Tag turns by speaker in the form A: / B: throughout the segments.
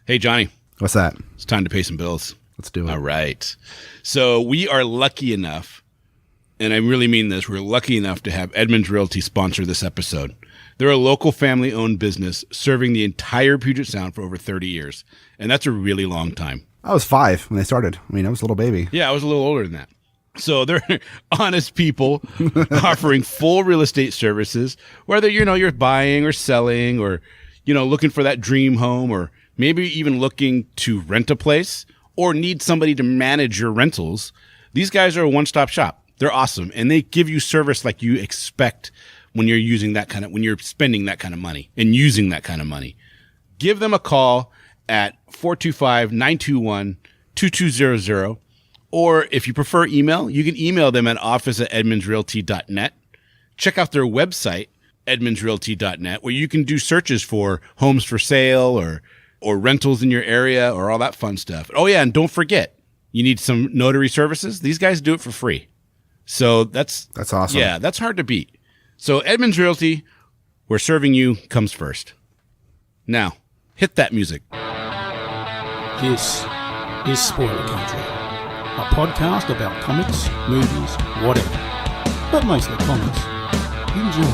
A: Hey, Johnny.
B: What's that?
A: It's time to pay some bills.
B: Let's do it.
A: All right. So we are lucky enough, and I really mean this, we're lucky enough to have Edmunds Realty sponsor this episode. They're a local family-owned business serving the entire Puget Sound for over 30 years, and that's a really long time.
B: I was 5 when they started. I mean, I was a little baby.
A: Yeah, I was a little older than that. So they're honest people offering full real estate services, whether, you're buying or selling or, looking for that dream home or maybe even looking to rent a place or need somebody to manage your rentals. These guys are a one-stop shop. They're awesome. And they give you service like you expect when you're when you're spending that kind of money and using that kind of money. Give them a call at 425-921-2200. Or if you prefer email, you can email them at office@edmundsrealty.net. Check out their website, edmundsrealty.net, where you can do searches for homes for sale or rentals in your area or all that fun stuff. Oh, yeah, and don't forget, you need some notary services? These guys do it for free. So that's
B: awesome.
A: Yeah, that's hard to beat. So Edmunds Realty, where serving you comes first. Now, hit that music.
C: This is Spoiler Country, a podcast about comics, movies, whatever. But mostly comics. Enjoy.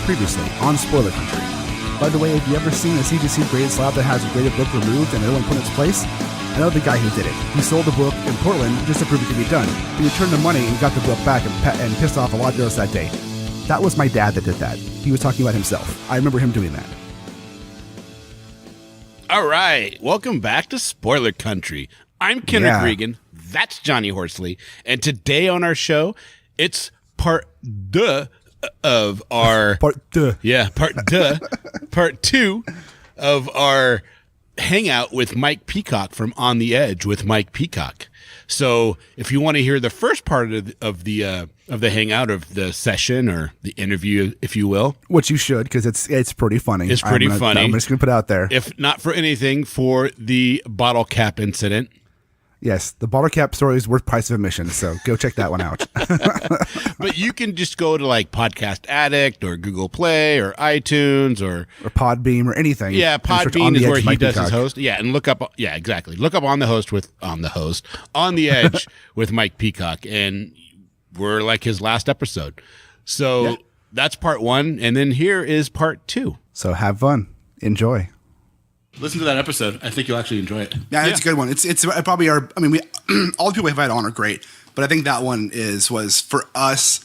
B: Previously on Spoiler Country. By the way, have you ever seen a CGC graded slab that has a graded book removed and another one put in its place? I know the guy who did it. He sold the book in Portland just to prove it could be done. He returned the money and got the book back and pissed off a lot of girls that day. That was my dad that did that. He was talking about himself. I remember him doing that.
A: All right. Welcome back to Spoiler Country. I'm Kenric Regan. That's Johnny Horsley. And today on our show, it's part 2 of our...
B: Part 2.
A: Yeah, part 2. Part 2 of our hangout with Mike Peacock from On the Edge with Mike Peacock. So if you want to hear the first part of the hangout, of the session or the interview, if you will,
B: which you should, because it's pretty funny.
A: It's pretty funny.
B: I'm just gonna put it out there.
A: If not for anything, for the bottle cap incident.
B: Yes, the bottle cap story is worth price of admission, so go check that one out.
A: But you can just go to like Podcast Addict or Google Play or iTunes or
B: Podbeam or anything.
A: Yeah, Podbeam is where he does his host. Yeah, and look up. Yeah, exactly. Look up On the Edge with Mike Peacock, and we're like his last episode. So that's part 1, and then here is part 2.
B: So have fun, enjoy.
A: Listen to that episode. I think you'll actually enjoy it.
D: Yeah, it's a good one. It's probably our. I mean, we all the people we've had on are great, but I think that one was for us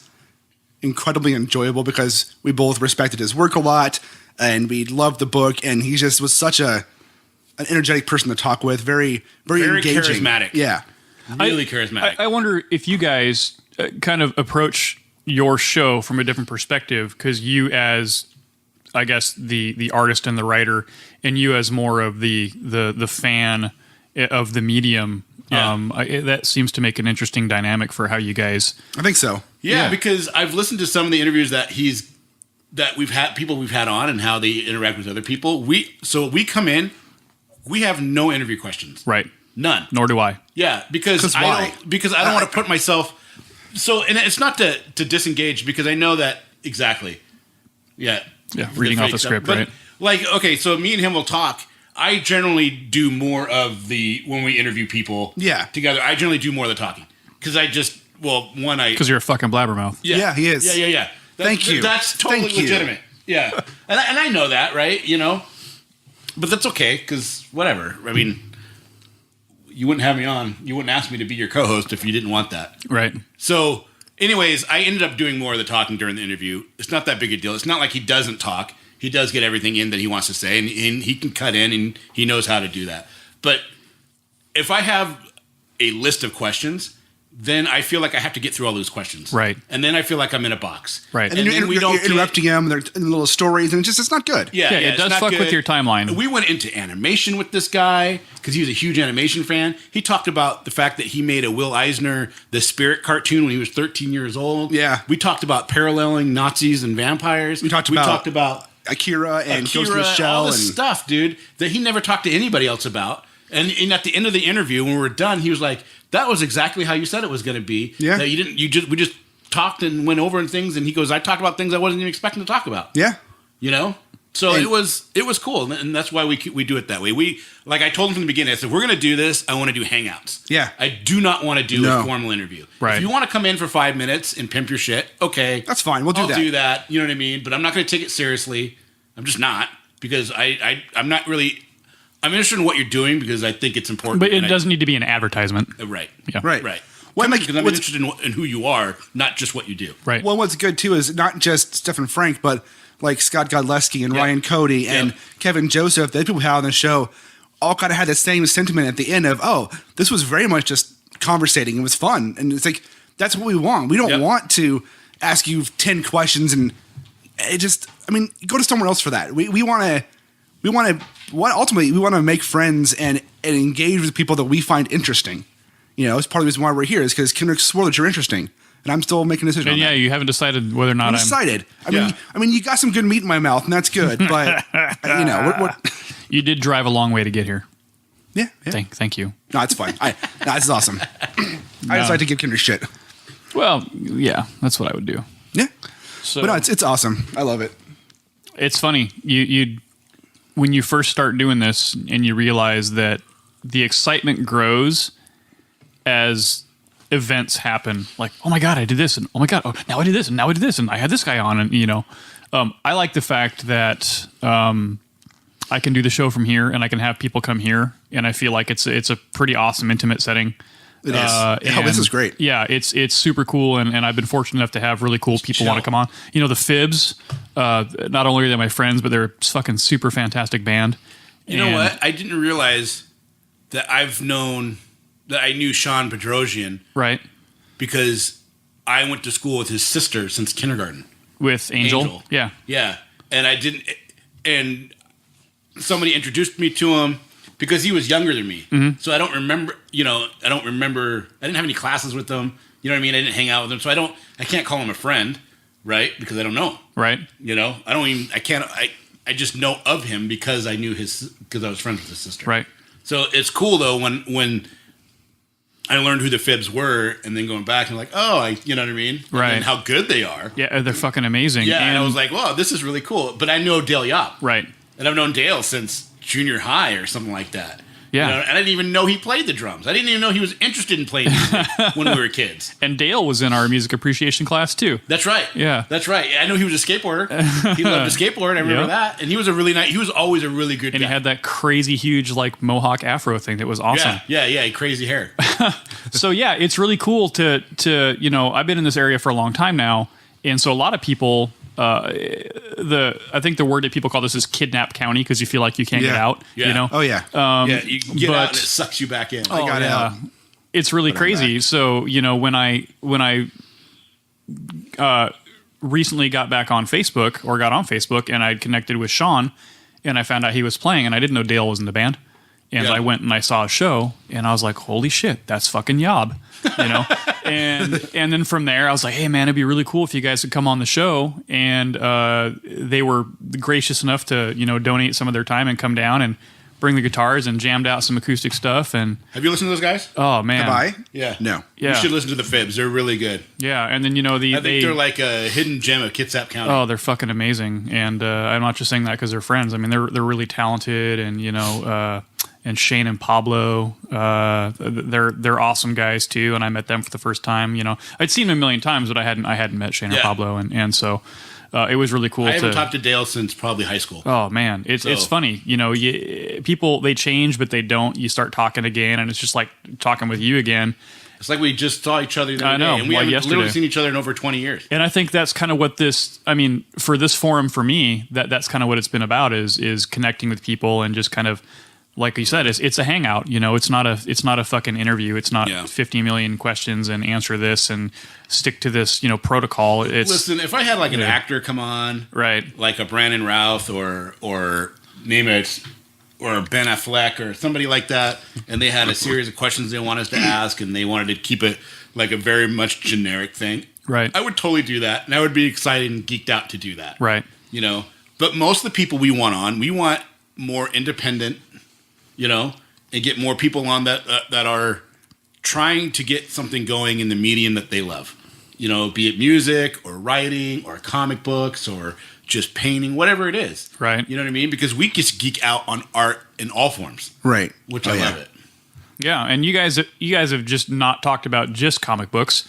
D: incredibly enjoyable because we both respected his work a lot and we loved the book, and he just was such an energetic person to talk with. Very engaging,
A: charismatic.
D: Yeah,
A: really charismatic.
E: I wonder if you guys kind of approach your show from a different perspective, because you as, I guess, the artist and the writer, and you as more of the fan of the medium. Yeah. That seems to make an interesting dynamic for how you guys.
D: I think so.
A: Yeah, because I've listened to some of the interviews that we've had on and how they interact with other people. We come in, we have no interview questions.
E: Right.
A: None.
E: Nor do I.
A: Yeah, because I don't want to put myself. So, and it's not to disengage, because I know that exactly. Yeah.
E: Yeah, reading off the script,
A: but,
E: right?
A: Like, okay, so me and him will talk. I generally do more of when we interview people together, I generally do more of the talking. Because because
E: you're a fucking blabbermouth.
D: Yeah, he is.
A: Yeah.
D: Thank you.
A: That's totally legitimate. Yeah. And I know that, right? But that's okay, because whatever. I mean, you wouldn't have me on. You wouldn't ask me to be your co-host if you didn't want that.
E: Right.
A: So, anyways, I ended up doing more of the talking during the interview. It's not that big a deal. It's not like he doesn't talk. He does get everything in that he wants to say, and he can cut in, and he knows how to do that. But if I have a list of questions, then I feel like I have to get through all those questions.
E: Right.
A: And then I feel like I'm in a box.
E: Right.
D: And then you're interrupting them, and they're in little stories, and it's not good.
E: Yeah, it does fuck with your timeline.
A: We went into animation with this guy because he was a huge animation fan. He talked about the fact that he made a Will Eisner The Spirit cartoon when he was 13 years old.
D: Yeah.
A: We talked about paralleling Nazis and vampires.
D: We talked about Akira and Ghost in the Shell.
A: All this stuff, dude, that he never talked to anybody else about. And at the end of the interview, when we were done, he was like, "That was exactly how you said it was going to be.
D: Yeah,
A: that we just talked and went over and things." And he goes, "I talked about things I wasn't even expecting to talk about."
D: Yeah,
A: So it was cool, and that's why we do it that way. Like I told him from the beginning, I said, we're going to do this. I want to do hangouts.
D: Yeah.
A: I do not want to do a formal interview.
E: Right.
A: If you want to come in for 5 minutes and pimp your shit, okay,
D: That's fine. We'll do
A: I'll
D: that.
A: do that. You know what I mean? But I'm not going to take it seriously. I'm just not, because I'm not really. I'm interested in what you're doing because I think it's important.
E: But it doesn't need to be an advertisement.
A: Right.
E: Yeah.
D: Right.
A: Right.
D: Well,
A: Because I'm interested in who you are, not just what you do.
E: Right.
D: Well, what's good too is not just Stephen Frank, but like Scott Godleski and Ryan Cody and Kevin Joseph, the people we had on the show, all kind of had the same sentiment at the end of, oh, this was very much just conversating. It was fun. And it's like, that's what we want. We don't want to ask you 10 questions and it just, I mean, go to somewhere else for that. We want to, ultimately, we want to make friends and engage with people that we find interesting. You know, it's part of the reason why we're here is because Kenric swore that you're interesting. And I'm still making a decision
E: And
D: on that.
E: you haven't decided whether or not
D: I'm excited. I mean, you got some good meat in my mouth, and that's good. But you know, what?
E: You did drive a long way to get here.
D: Yeah.
E: Thank you.
D: No, it's fine. This is awesome. I just like to give Kinder shit.
E: Well, yeah, that's what I would do.
D: Yeah.
E: So,
D: But no, it's awesome. I love it.
E: it's funny. You when you first start doing this and you realize that the excitement grows as events happen, like, oh my God, I did this, and oh my God, now I did this, and now I did this, and I had this guy on, and I like the fact that I can do the show from here, and I can have people come here, and I feel like it's a pretty awesome, intimate setting.
D: It is. This is great.
E: Yeah, it's super cool, and I've been fortunate enough to have really cool people want to come on. You know, the Fibs, not only are they my friends, but they're a fucking super fantastic band.
A: You know what? I didn't realize that I knew Sean Bedrosian,
E: right?
A: because I went to school with his sister since kindergarten.
E: With Angel. Yeah.
A: Yeah. And somebody introduced me to him because he was younger than me.
E: Mm-hmm.
A: So I don't remember, I didn't have any classes with him. You know what I mean? I didn't hang out with him. So I can't call him a friend, right? Because I don't know him.
E: Right.
A: I just know of him because I was friends with his sister.
E: Right.
A: So it's cool though when I learned who the Fibs were, and then going back and like, you know what I mean?
E: Right.
A: And how good they are.
E: Yeah, they're fucking amazing.
A: Yeah, and I was like, wow, this is really cool. But I know Dale Yop.
E: Right.
A: And I've known Dale since junior high or something like that.
E: Yeah.
A: And I didn't even know he played the drums. I didn't even know he was interested in playing music when we were kids.
E: And Dale was in our music appreciation class too.
A: That's right.
E: Yeah.
A: That's right. I know he was a skateboarder. He loved to skateboard. I remember that. And he was he was always a really good
E: And
A: guy.
E: he had that crazy huge like mohawk afro thing that was awesome.
A: Yeah, crazy hair.
E: So yeah, it's really cool to I've been in this area for a long time now, and so a lot of people I think the word that people call this is kidnap county because you feel like you can't get out.
A: Yeah.
E: You know?
D: Oh yeah.
A: You get out and it sucks you back in.
D: I got out.
E: It's really crazy. So when I recently got back on Facebook or got on Facebook and I'd connected with Sean and I found out he was playing and I didn't know Dale was in the band. And I went and I saw a show and I was like, holy shit, that's fucking Yob, and then from there I was like, hey man, it'd be really cool if you guys could come on the show. And they were gracious enough to, donate some of their time and come down and bring the guitars and jammed out some acoustic stuff. And
A: have you listened to those guys?
E: oh man.
D: Have I?
A: Yeah.
D: No.
E: Yeah.
A: You should listen to the Fibs. They're really good.
E: Yeah. And then, I
A: think they're like a hidden gem of Kitsap County.
E: Oh, they're fucking amazing, and I'm not just saying that because they're friends. I mean, they're really talented, and and Shane and Pablo, they're awesome guys too. And I met them for the first time. I'd seen them a million times, but I hadn't met Shane or Pablo, and so it was really cool.
A: I haven't talked to Dale since probably high school.
E: Oh man, it's funny. People they change, but they don't. You start talking again, and it's just like talking with you again.
A: It's like we just saw each other the other day, and we haven't literally seen each other in over 20 years.
E: And I think that's kind of what for this forum for me, that's kind of what it's been about is connecting with people and just kind of, like you said, it's a hangout. It's not a fucking interview. It's not 50 million questions and answer this and stick to this, protocol.
A: Listen, if I had like an actor come on,
E: right,
A: like a Brandon Routh or name it, or Ben Affleck or somebody like that, and they had a series of questions they want us to ask, and they wanted to keep it like a very much generic thing,
E: right,
A: I would totally do that, and I would be excited and geeked out to do that,
E: right.
A: But most of the people we want more independent, and get more people on that are trying to get something going in the medium that they love, be it music or writing or comic books or just painting, whatever it is.
E: Right.
A: You know what I mean? Because we just geek out on art in all forms.
B: Right.
A: Which I love it.
E: Yeah, and you guys have just not talked about just comic books.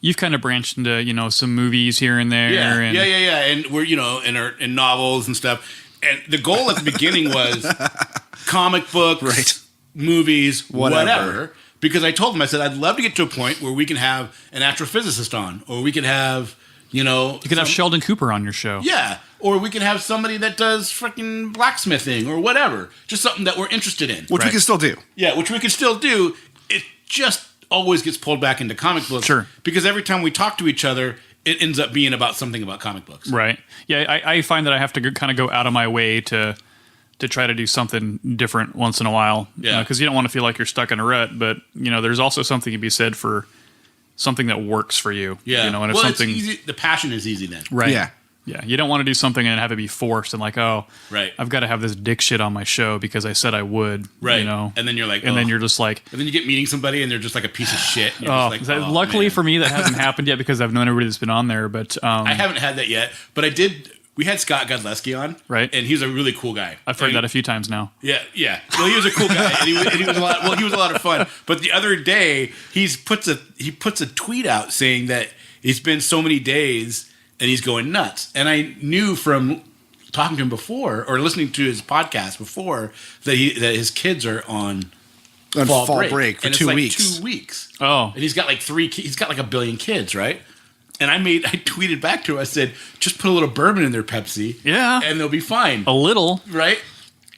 E: You've kind of branched into, some movies here and there.
A: Yeah,
E: and
A: and we're in novels and stuff. And the goal at the beginning was comic books,
B: Right.
A: movies, whatever. Because I told them, I said, I'd love to get to a point where we can have an astrophysicist on, or we could have,
E: You could have Sheldon Cooper on your show.
A: Yeah, or we can have somebody that does freaking blacksmithing or whatever. Just something that we're interested in.
B: Which we can still do.
A: Yeah, which we can still do. It just always gets pulled back into comic books.
E: Sure.
A: Because every time we talk to each other, it ends up being about something about comic books.
E: Right. Yeah, I find that I have to kind of go out of my way to try to do something different once in a while.
A: Yeah.
E: Because you don't want to feel like you're stuck in a rut. But, there's also something to be said for something that works for you.
A: Yeah.
E: And if
A: well,
E: something,
A: it's easy. The passion is easy then.
E: right.
B: Yeah.
E: Yeah. You don't want to do something and have it be forced and like, oh,
A: Right.
E: I've got to have this dick shit on my show because I said I would.
A: Right. And then you're like,
E: and then you're just like,
A: and then you get meeting somebody and they're just like a piece of shit. You're
E: oh,
A: just like,
E: luckily
A: man.
E: for me, that hasn't happened yet because I've known everybody that's been on there. But
A: I haven't had that yet, but I did. We had Scott Godleski on,
E: Right.
A: And he's a really cool guy.
E: I've heard that a few times now.
A: Yeah. Well, he was a cool guy, and he was a lot. Well, he was a lot of fun. But the other day, he puts a tweet out saying that it's been so many days and he's going nuts. And I knew from talking to him before or listening to his podcast before that his kids are on fall break
B: for
A: and
B: 2
A: it's
B: weeks.
A: like 2 weeks.
E: Oh.
A: And he's got like 3. He's got like 1 billion kids, right? And I tweeted back to him. I said, just put a little bourbon in their Pepsi.
E: Yeah.
A: And they'll be fine.
E: A little.
A: Right?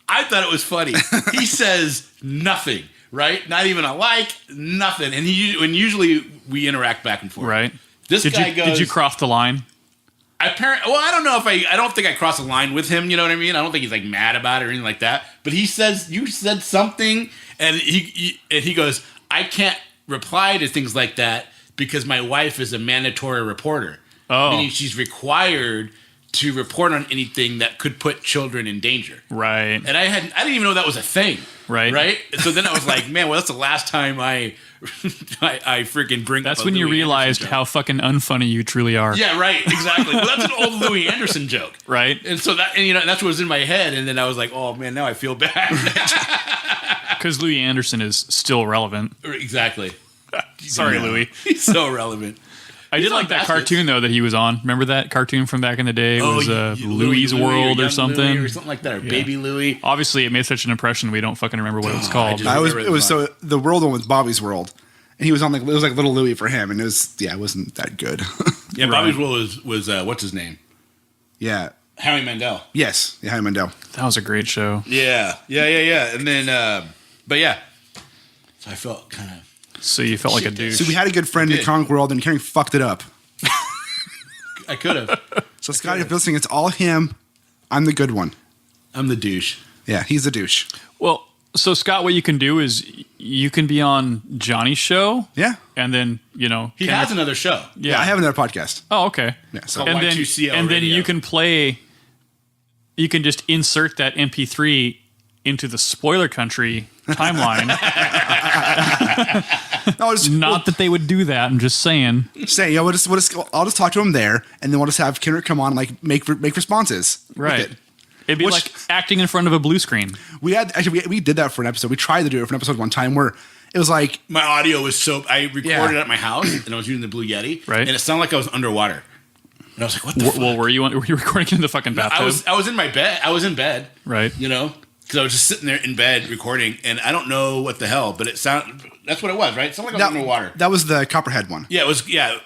A: I thought it was funny. He says nothing, right? Not even a like, nothing. And usually we interact back and forth.
E: Right.
A: This guy goes.
E: Did you cross the line?
A: I don't know if I don't think I crossed the line with him. You know what I mean? I don't think he's like mad about it or anything like that. But he says, you said something. And he goes, I can't reply to things like that because my wife is a mandatory reporter.
E: Oh.
A: Meaning she's required to report on anything that could put children in danger.
E: Right.
A: And I didn't even know that was a thing.
E: Right.
A: Right? So then I was like, man, well, that's the last time I freaking bring
E: That's
A: up a
E: when you
A: Louis
E: realized
A: Anderson
E: how
A: joke.
E: fucking unfunny you truly are.
A: Yeah, right, exactly. Well, that's an old Louis Anderson joke.
E: Right.
A: And so that's what was in my head. And then I was like, oh man, now I feel bad.
E: Because Louis Anderson is still relevant.
A: Exactly.
E: Sorry, Louis.
A: He's so relevant.
E: I did
A: on
E: like that
A: Baskets.
E: cartoon, though, that he was on. Remember that cartoon from back in the day? It was Louis' World or
A: Young
E: something.
A: Louis or something like that, or Baby Louis.
E: Obviously, it made such an impression we don't fucking remember what it was called.
B: It was so the world one was Bobby's World, and he was on it was like Little Louis for him, and it wasn't that good.
A: Yeah, Bobby's World was what's his name?
B: Yeah.
A: Howie Mandel.
B: Yes. Yeah. Howie Mandel.
E: That was a great show.
A: Yeah. And then, but yeah. So I felt kind of.
E: So you felt like a douche.
B: So we had a good friend in the comic world, and Kenric fucked it up.
A: I could have.
B: So Scott, if you're listening, it's all him. I'm the good one.
A: I'm the douche.
B: Yeah, he's the douche.
E: Well, so Scott, what you can do is you can be on Johnny's show.
B: Yeah.
E: And then,
A: He has another show.
B: Yeah, I have another podcast.
E: Oh, okay.
B: Yeah, so
A: Called
E: And then,
A: Y2CL
E: and then
A: Radio.
E: you can just insert that MP3 into the spoiler country timeline.
B: No, just,
E: Not that they would do that. I'm just saying.
B: say, I'll just talk to him there, and then we'll just have Kenric come on, and like make responses. with
E: Right.
B: it.
E: It'd be
B: Which-
E: like acting in front of a blue screen.
B: We did that for an episode. We tried to do it for an episode one time where it was like,
A: My audio was so. I recorded
B: Yeah.
A: it at my house, and I was using the Blue Yeti,
E: Right.
A: And it sounded like I was underwater. And I was like, "What the fuck?"
E: Well, were you recording in the fucking bathtub?
A: I was in my bed. I was in bed,
E: Right.
A: Because I was just sitting there in bed recording, and I don't know what the hell, but it sounded. That's what it was, right? It sounded like I was underwater.
B: that was the Copperhead one.
A: Yeah, it was. Yeah.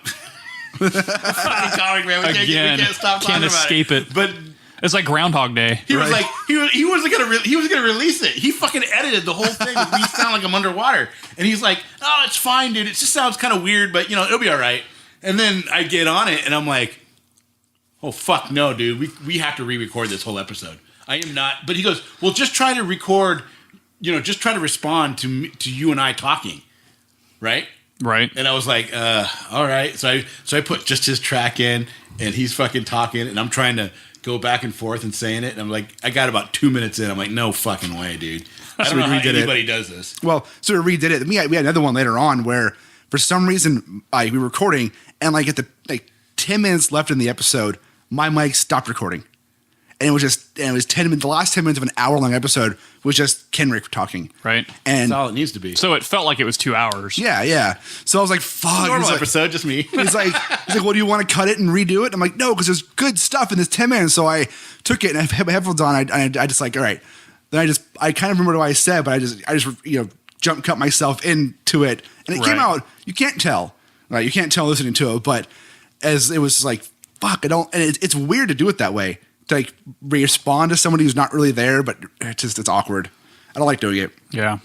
A: Fucking comic, man. We
E: Again,
A: can't stop talking
E: can't
A: about
E: escape it.
A: But
E: It's like Groundhog Day.
A: he was like, he wasn't gonna release it. He fucking edited the whole thing. We sound like I'm underwater, and he's like, "Oh, it's fine, dude. It just sounds kind of weird, but it'll be all right." And then I get on it, and I'm like, "Oh fuck, no, dude. We have to re-record this whole episode. I am not." But he goes, "Well, just try to record. Just try to respond to you and I talking, right?"
E: Right.
A: And I was like, all right. So I put just his track in, and he's fucking talking, and I'm trying to go back and forth and saying it. And I'm like, I got about 2 minutes in. I'm like, no fucking way, dude. I don't know how anybody does this.
B: Well, so we redid it. We had another one later on where, for some reason, we were recording, and like at the 10 minutes left in the episode, my mic stopped recording.
D: and it was 10 minutes. The last 10 minutes of an hour-long episode was just Kenric talking.
E: Right.
D: And
A: That's all it needs to be.
E: So it felt like it was 2 hours.
D: yeah. So I was like, fuck.
A: Normal
D: He's like,
A: episode, just me.
D: He's like, well, do you want to cut it and redo it? I'm like, no, because there's good stuff in this 10 minutes. So I took it and I had my headphones on. I just like, all right. Then I kind of remember what I said, but I just jump cut myself into it, and it came out. You can't tell, right? You can't tell listening to it, but as it was like, fuck, I don't. And it's weird to do it that way, to like respond to somebody who's not really there, but it's awkward. I don't like doing it.
E: Yeah,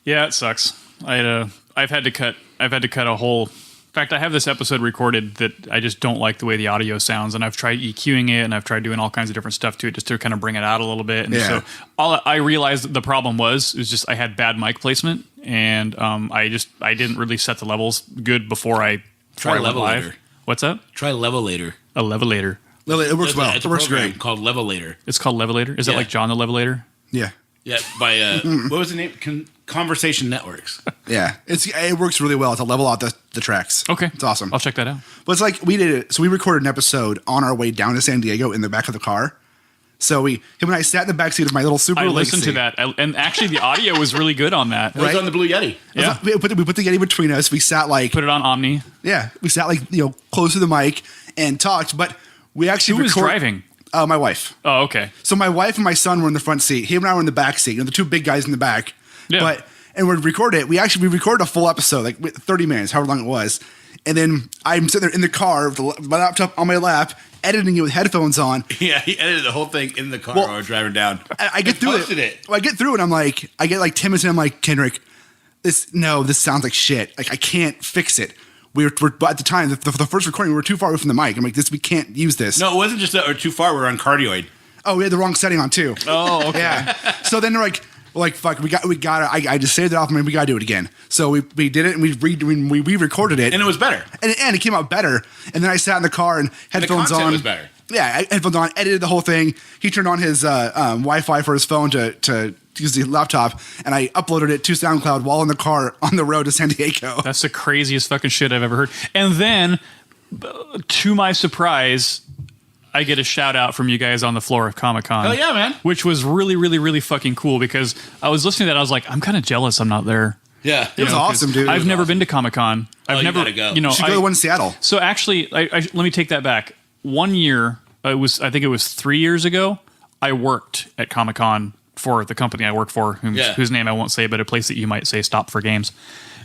E: it sucks. I've had to cut a whole. In fact, I have this episode recorded that I just don't like the way the audio sounds, and I've tried EQing it, and I've tried doing all kinds of different stuff to it just to kind of bring it out a little bit. And so all I realized the problem was just I had bad mic placement, and I didn't really set the levels good before I
A: Try
E: went live.
A: Levelator.
E: What's that?
A: Try Levelator.
E: A levelator.
D: It works well.
A: It's
D: It
A: a
D: works
A: program
D: great.
A: called Levelator.
E: It's called Levelator. Is that
A: Yeah.
E: like John the Levelator?
D: Yeah.
A: Yeah, by what was the name? Conversation Networks.
D: Yeah. It works really well to level out the tracks.
E: Okay,
D: It's awesome.
E: I'll check that out.
D: But it's like we did it. So we recorded an episode on our way down to San Diego in the back of the car. So him and I sat in the back seat of my little Subaru
E: I listened to
D: Legacy.
E: that, and actually the audio was really good on that.
A: It was
D: Right?
A: on the Blue Yeti.
E: Yeah,
D: We put the Yeti between us. We sat like
E: put it on Omni.
D: we sat like close to the mic and talked. But we actually
E: Who was driving?
D: My wife.
E: Oh, okay.
D: So my wife and my son were in the front seat. Him and I were in the back seat. The two big guys in the back.
E: Yeah.
D: And we recorded it. We recorded a full episode, like 30 minutes, however long it was. And then I'm sitting there in the car with my laptop on my lap, editing it with headphones on.
A: Yeah, he edited the whole thing in the car
D: Well,
A: while we were driving down.
D: I get through
A: posted it.
D: Well, I get through it. And I get like 10 minutes in. I'm like, Kenric, this sounds like shit. Like I can't fix it. We're at the time, the first recording, we were too far away from the mic. I'm like, we can't use this.
A: No, it wasn't just that we're too far. We were on cardioid.
D: Oh, we had the wrong setting on too.
E: Oh, okay.
D: Yeah. So then they're like, fuck, we got it. I just saved it off. We got to do it again. So we did it and we re-recorded it.
A: And it was better.
D: And it came out better. And then I sat in the car and headphones
A: content
D: on.
A: was better.
D: Yeah, headphones on, edited the whole thing. He turned on his Wi-Fi for his phone to use the laptop, and I uploaded it to SoundCloud while in the car on the road to San Diego.
E: That's the craziest fucking shit I've ever heard. And then, to my surprise, I get a shout out from you guys on the floor of Comic-Con.
A: Oh yeah, man.
E: Which was really, really, really fucking cool because I was listening to that. I was like, I'm kind of jealous I'm not there.
A: Yeah.
D: It was awesome, dude.
E: I've never been to Comic-Con. I've
A: you
E: never,
A: gotta go.
E: you know,
D: You should go to the one in Seattle.
E: So actually, let me take that back. 1 year, I think it was 3 years ago, I worked at Comic-Con for the company I work for, whose name I won't say, but a place that you might say stop for games.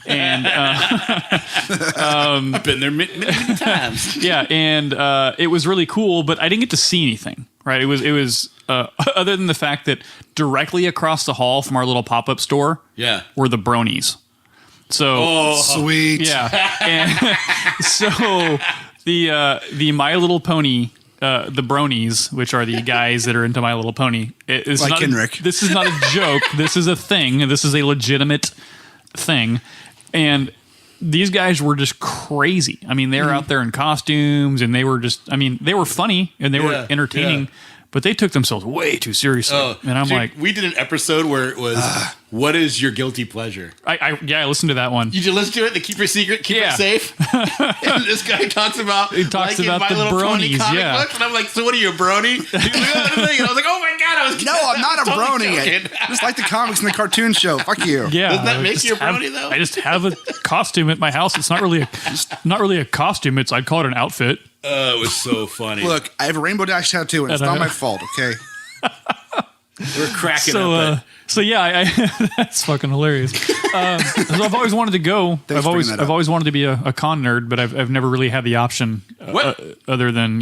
E: And
A: I've been there many times.
E: yeah, and it was really cool, but I didn't get to see anything. Right? It was other than the fact that directly across the hall from our little pop-up store,
A: Yeah.
E: were the Bronies. So
D: Sweet.
E: yeah, and so the My Little Pony. The Bronies, which are the guys that are into My Little Pony, is
D: Like
E: not
D: Kenric.
E: this is not a joke. This is a thing. This is a legitimate thing, and these guys were just crazy. I mean, they were out there in costumes, and they were just. I mean, they were funny and they were entertaining, but they took themselves way too seriously. And I'm
A: Dude,
E: like,
A: we did an episode where it was, what is your guilty pleasure?
E: I listened to that one.
A: You just listen to it, they keep your secret, keep
E: Yeah.
A: it safe. And this guy talks about
E: He talks
A: liking
E: about
A: My
E: the
A: Little Pony
E: bronies,
A: comic
E: yeah.
A: books, and I'm like, so what are you, a brony? He's like, oh, the thing. And I was like, oh my god, I was
D: No, I'm not a
A: totally
D: brony.
A: joking.
D: I just like the comics and the cartoon show. Fuck you.
E: Yeah,
A: Doesn't that
E: I
A: make
E: just
A: you a brony, though?
E: I just have a costume at my house. It's not really a costume. I'd call it an outfit.
A: It was so funny.
D: Look, I have a Rainbow Dash tattoo, and it's
E: And I-
D: not my fault, okay?
A: we're cracking
E: So,
A: up.
E: so yeah, that's fucking hilarious. So I've always wanted to go.
D: for bringing that up.
E: I've always wanted to be a con nerd, but I've never really had the option other than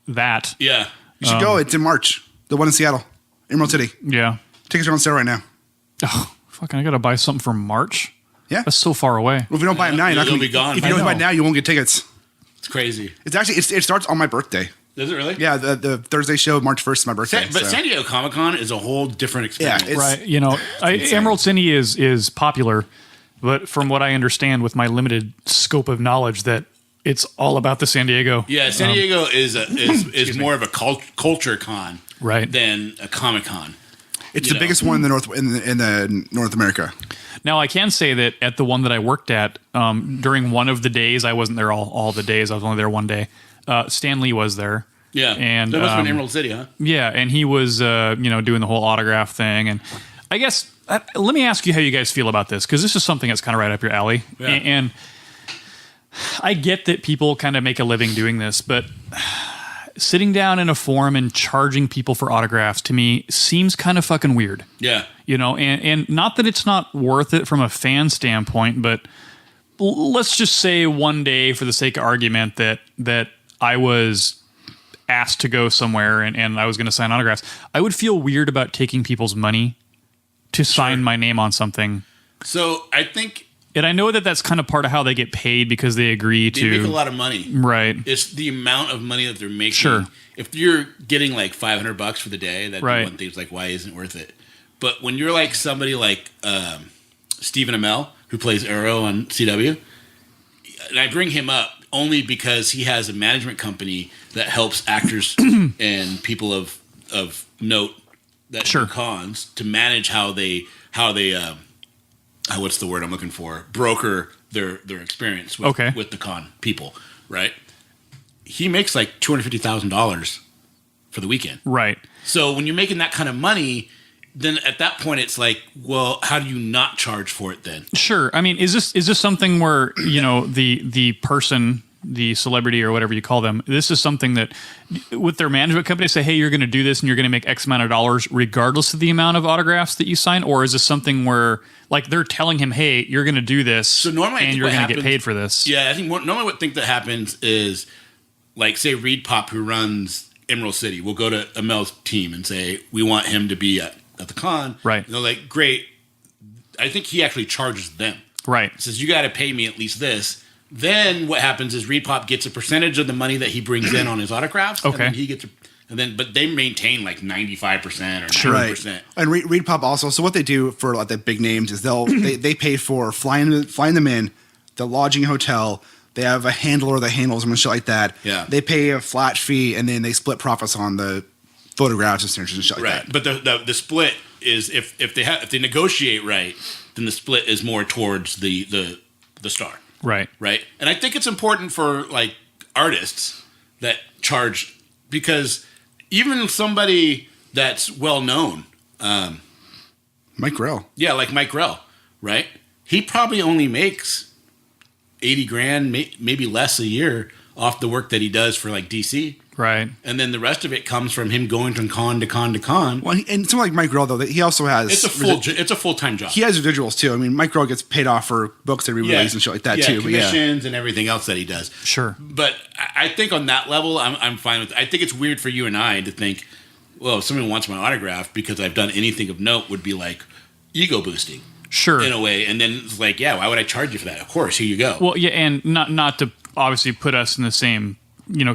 E: that.
A: Yeah.
D: You should go. It's in March. The one in Seattle, Emerald City.
E: Yeah.
D: Tickets are on sale right now.
E: Oh, fucking! I gotta buy something for March.
D: Yeah.
E: That's so far away.
D: Well, if you don't buy them now, you're not
A: They'll
D: going to
A: be gone.
D: If you don't
E: I
D: buy
E: know.
D: it now, you won't get tickets.
A: It's crazy.
D: It's actually it starts on my birthday.
A: Does it really?
D: Yeah, the Thursday show, March 1st, is my birthday.
A: But
D: so.
A: San Diego Comic Con is a whole different experience.
D: Yeah, it's-
E: Right. Emerald City is popular, but from what I understand with my limited scope of knowledge, that it's all about the San Diego.
A: Yeah, San Diego is more of a culture con,
E: Right.
A: than a Comic Con.
D: It's
A: you
D: the
A: know.
D: biggest one in the North America.
E: Now, I can say that at the one that I worked at, during one of the days, I wasn't there all the days. I was only there one day. Stan Lee was there,
A: Yeah.
E: And
A: that must have been Emerald City, huh?
E: Yeah, and he was, doing the whole autograph thing. And I guess, let me ask you how you guys feel about this, because this is something that's kind of right up your alley.
A: Yeah.
E: And I get that people kind of make a living doing this, but sitting down in a forum and charging people for autographs, to me, seems kind of fucking weird.
A: Yeah.
E: And not that it's not worth it from a fan standpoint, but let's just say one day, for the sake of argument, that I was asked to go somewhere and I was going to sign autographs, I would feel weird about taking people's money to sign my name on something.
A: So I think...
E: And I know that that's kind of part of how they get paid, because they agree to...
A: They make a lot of money.
E: Right.
A: It's the amount of money that they're making.
E: Sure.
A: If you're getting like $500 for the day, that's
E: right.
A: one thing. It's like, why isn't it worth it? But when you're like somebody like Stephen Amell, who plays Arrow on CW, and I bring him up only because he has a management company that helps actors and people of note that do cons to manage how they what's the word I'm looking for? Broker their experience with the con people, right? He makes like $250,000 for the weekend. Right. So when you're making that kind of money, then at that point it's like, well, how do you not charge for it then?
E: Sure. I mean, is this something where, the person, the celebrity or whatever you call them, this is something that with their management company say, hey, you're going to do this and you're going to make X amount of dollars regardless of the amount of autographs that you sign? Or is this something where like they're telling him, hey, you're going to do this
A: so normally
E: and you're going to get paid for this?
A: Yeah, I think normally what that happens is like, say Reed Pop, who runs Emerald City, will go to Amel's team and say, we want him to be at the con.
E: Right.
A: And they're like, great. I think he actually charges them.
E: Right.
A: He says, you got to pay me at least this. Then what happens is Reed Pop gets a percentage of the money that he brings in on his autographs.
E: Okay.
A: And then he gets but they maintain like 95% or 90%.
D: Right. And Reed Pop also. So what they do for like the big names is they pay for flying them in, the lodging, hotel. They have a handler that handles them and shit like that.
A: Yeah.
D: They pay a flat fee and then they split profits on the photographs and signatures and shit like that.
A: But the split is if they negotiate right, then the split is more towards the star.
E: Right.
A: Right. And I think it's important for like artists that charge, because even somebody that's well known,
D: Mike Grell.
A: Yeah, like Mike Grell, right? He probably only makes $80,000, maybe less a year off the work that he does for like DC.
E: Right.
A: And then the rest of it comes from him going from con to con to con.
D: Well, and someone like Mike Grell, though, he also has...
A: It's a full-time job.
D: He has residuals, too. I mean, Mike Grell gets paid off for books that he releases and shit like that, too.
A: Commissions and everything else that he does.
E: Sure.
A: But I think on that level, I'm fine with it. I think it's weird for you and I to think, well, if someone wants my autograph because I've done anything of note, would be like ego boosting.
E: Sure.
A: In a way. And then it's like, yeah, why would I charge you for that? Of course, here you go.
E: Well, yeah, and not to obviously put us in the same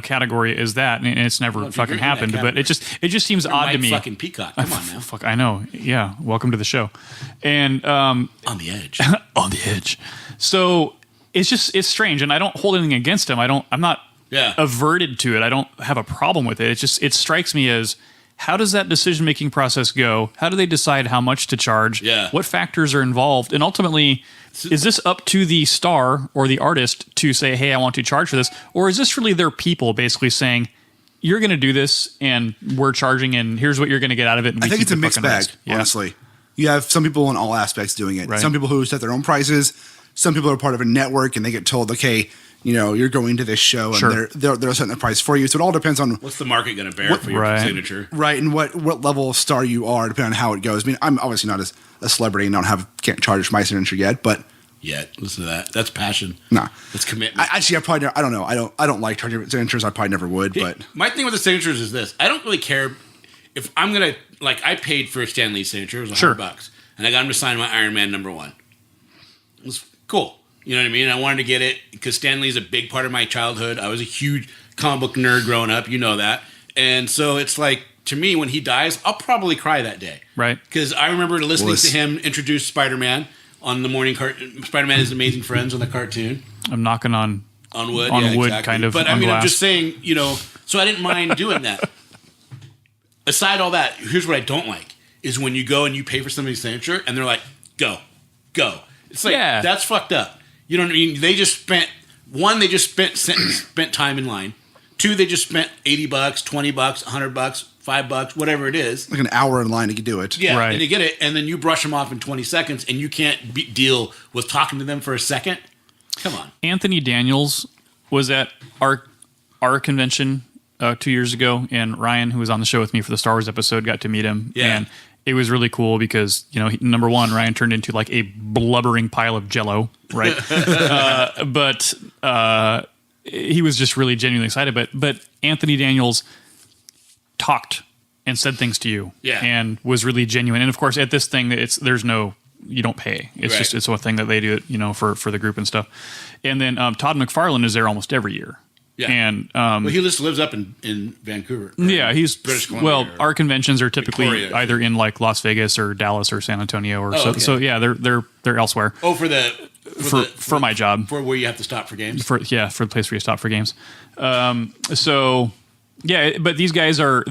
E: category as that, and it's never fucking happened. But it just seems odd
A: Mike
E: to me.
A: Fucking Peacock, come on now.
E: Fuck, I know. Yeah, welcome to the show. And
A: on the edge,
E: on the edge. So it's strange, and I don't hold anything against him. I'm not averted to it. I don't have a problem with it. It strikes me as, how does that decision-making process go? How do they decide how much to charge?
A: Yeah.
E: What factors are involved? And ultimately, is this up to the star or the artist to say, hey, I want to charge for this? Or is this really their people basically saying, you're going to do this and we're charging and here's what you're going to get out of it? And
D: I think it's a mixed bag, honestly. You have some people in all aspects doing it. Right. Some people who set their own prices. Some people are part of a network and they get told, okay, you're going to this show and they're setting the price for you. So it all depends on
A: what's the market going to bear for your signature,
D: right? And what level of star you are, depending on how it goes. I mean, I'm obviously not a celebrity and can't charge for my signature yet, but
A: listen to that. That's passion.
D: Nah,
A: that's commitment.
D: I probably never, I don't know. I don't like charging signatures. I probably never would. But
A: my thing with the signatures is this: I don't really care if I'm gonna I paid for Stan Lee's signature. It was $100, and I got him to sign my Iron Man #1. It was cool. You know what I mean? I wanted to get it because Stan Lee's a big part of my childhood. I was a huge comic book nerd growing up. You know that. And so it's like, to me, when he dies, I'll probably cry that day.
E: Right.
A: Because I remember listening to him introduce Spider-Man on the morning cartoon. Spider-Man is Amazing Friends on the cartoon.
E: I'm knocking on
A: wood.
E: On wood,
A: exactly.
E: kind of.
A: But I mean, I'm just saying, so I didn't mind doing that. Aside all that, here's what I don't like, is when you go and you pay for somebody's signature and they're like, go. It's like, that's fucked up. You know what I mean? They just spent time in line. 2, they just spent $80, $20, $100, $5, whatever it is.
B: Like an hour in line to do it.
A: Yeah,
E: Right.
A: and you get it, and then you brush them off in 20 seconds, and you can't deal with talking to them for a second. Come on.
E: Anthony Daniels was at our convention 2 years ago, and Ryan, who was on the show with me for the Star Wars episode, got to meet him.
A: Yeah.
E: And it was really cool because, number one, Ryan turned into like a blubbering pile of jello, right? But he was just really genuinely excited. But Anthony Daniels talked and said things to you,
A: Yeah.
E: and was really genuine. And of course, at this thing, you don't pay. It's
A: Right.
E: just it's one thing that they do, for the group and stuff. And then Todd McFarlane is there almost every year.
A: Yeah.
E: And
A: Well, he just lives up in Vancouver.
E: yeah, he's
A: British Columbia.
E: well. Our conventions are typically
A: Victoria.
E: either in like Las Vegas or Dallas or San Antonio or
A: okay.
E: so yeah, they're elsewhere
A: Oh,
E: for my job.
A: For where you have to stop for games?
E: For the place where you stop for games. So yeah, but these guys they're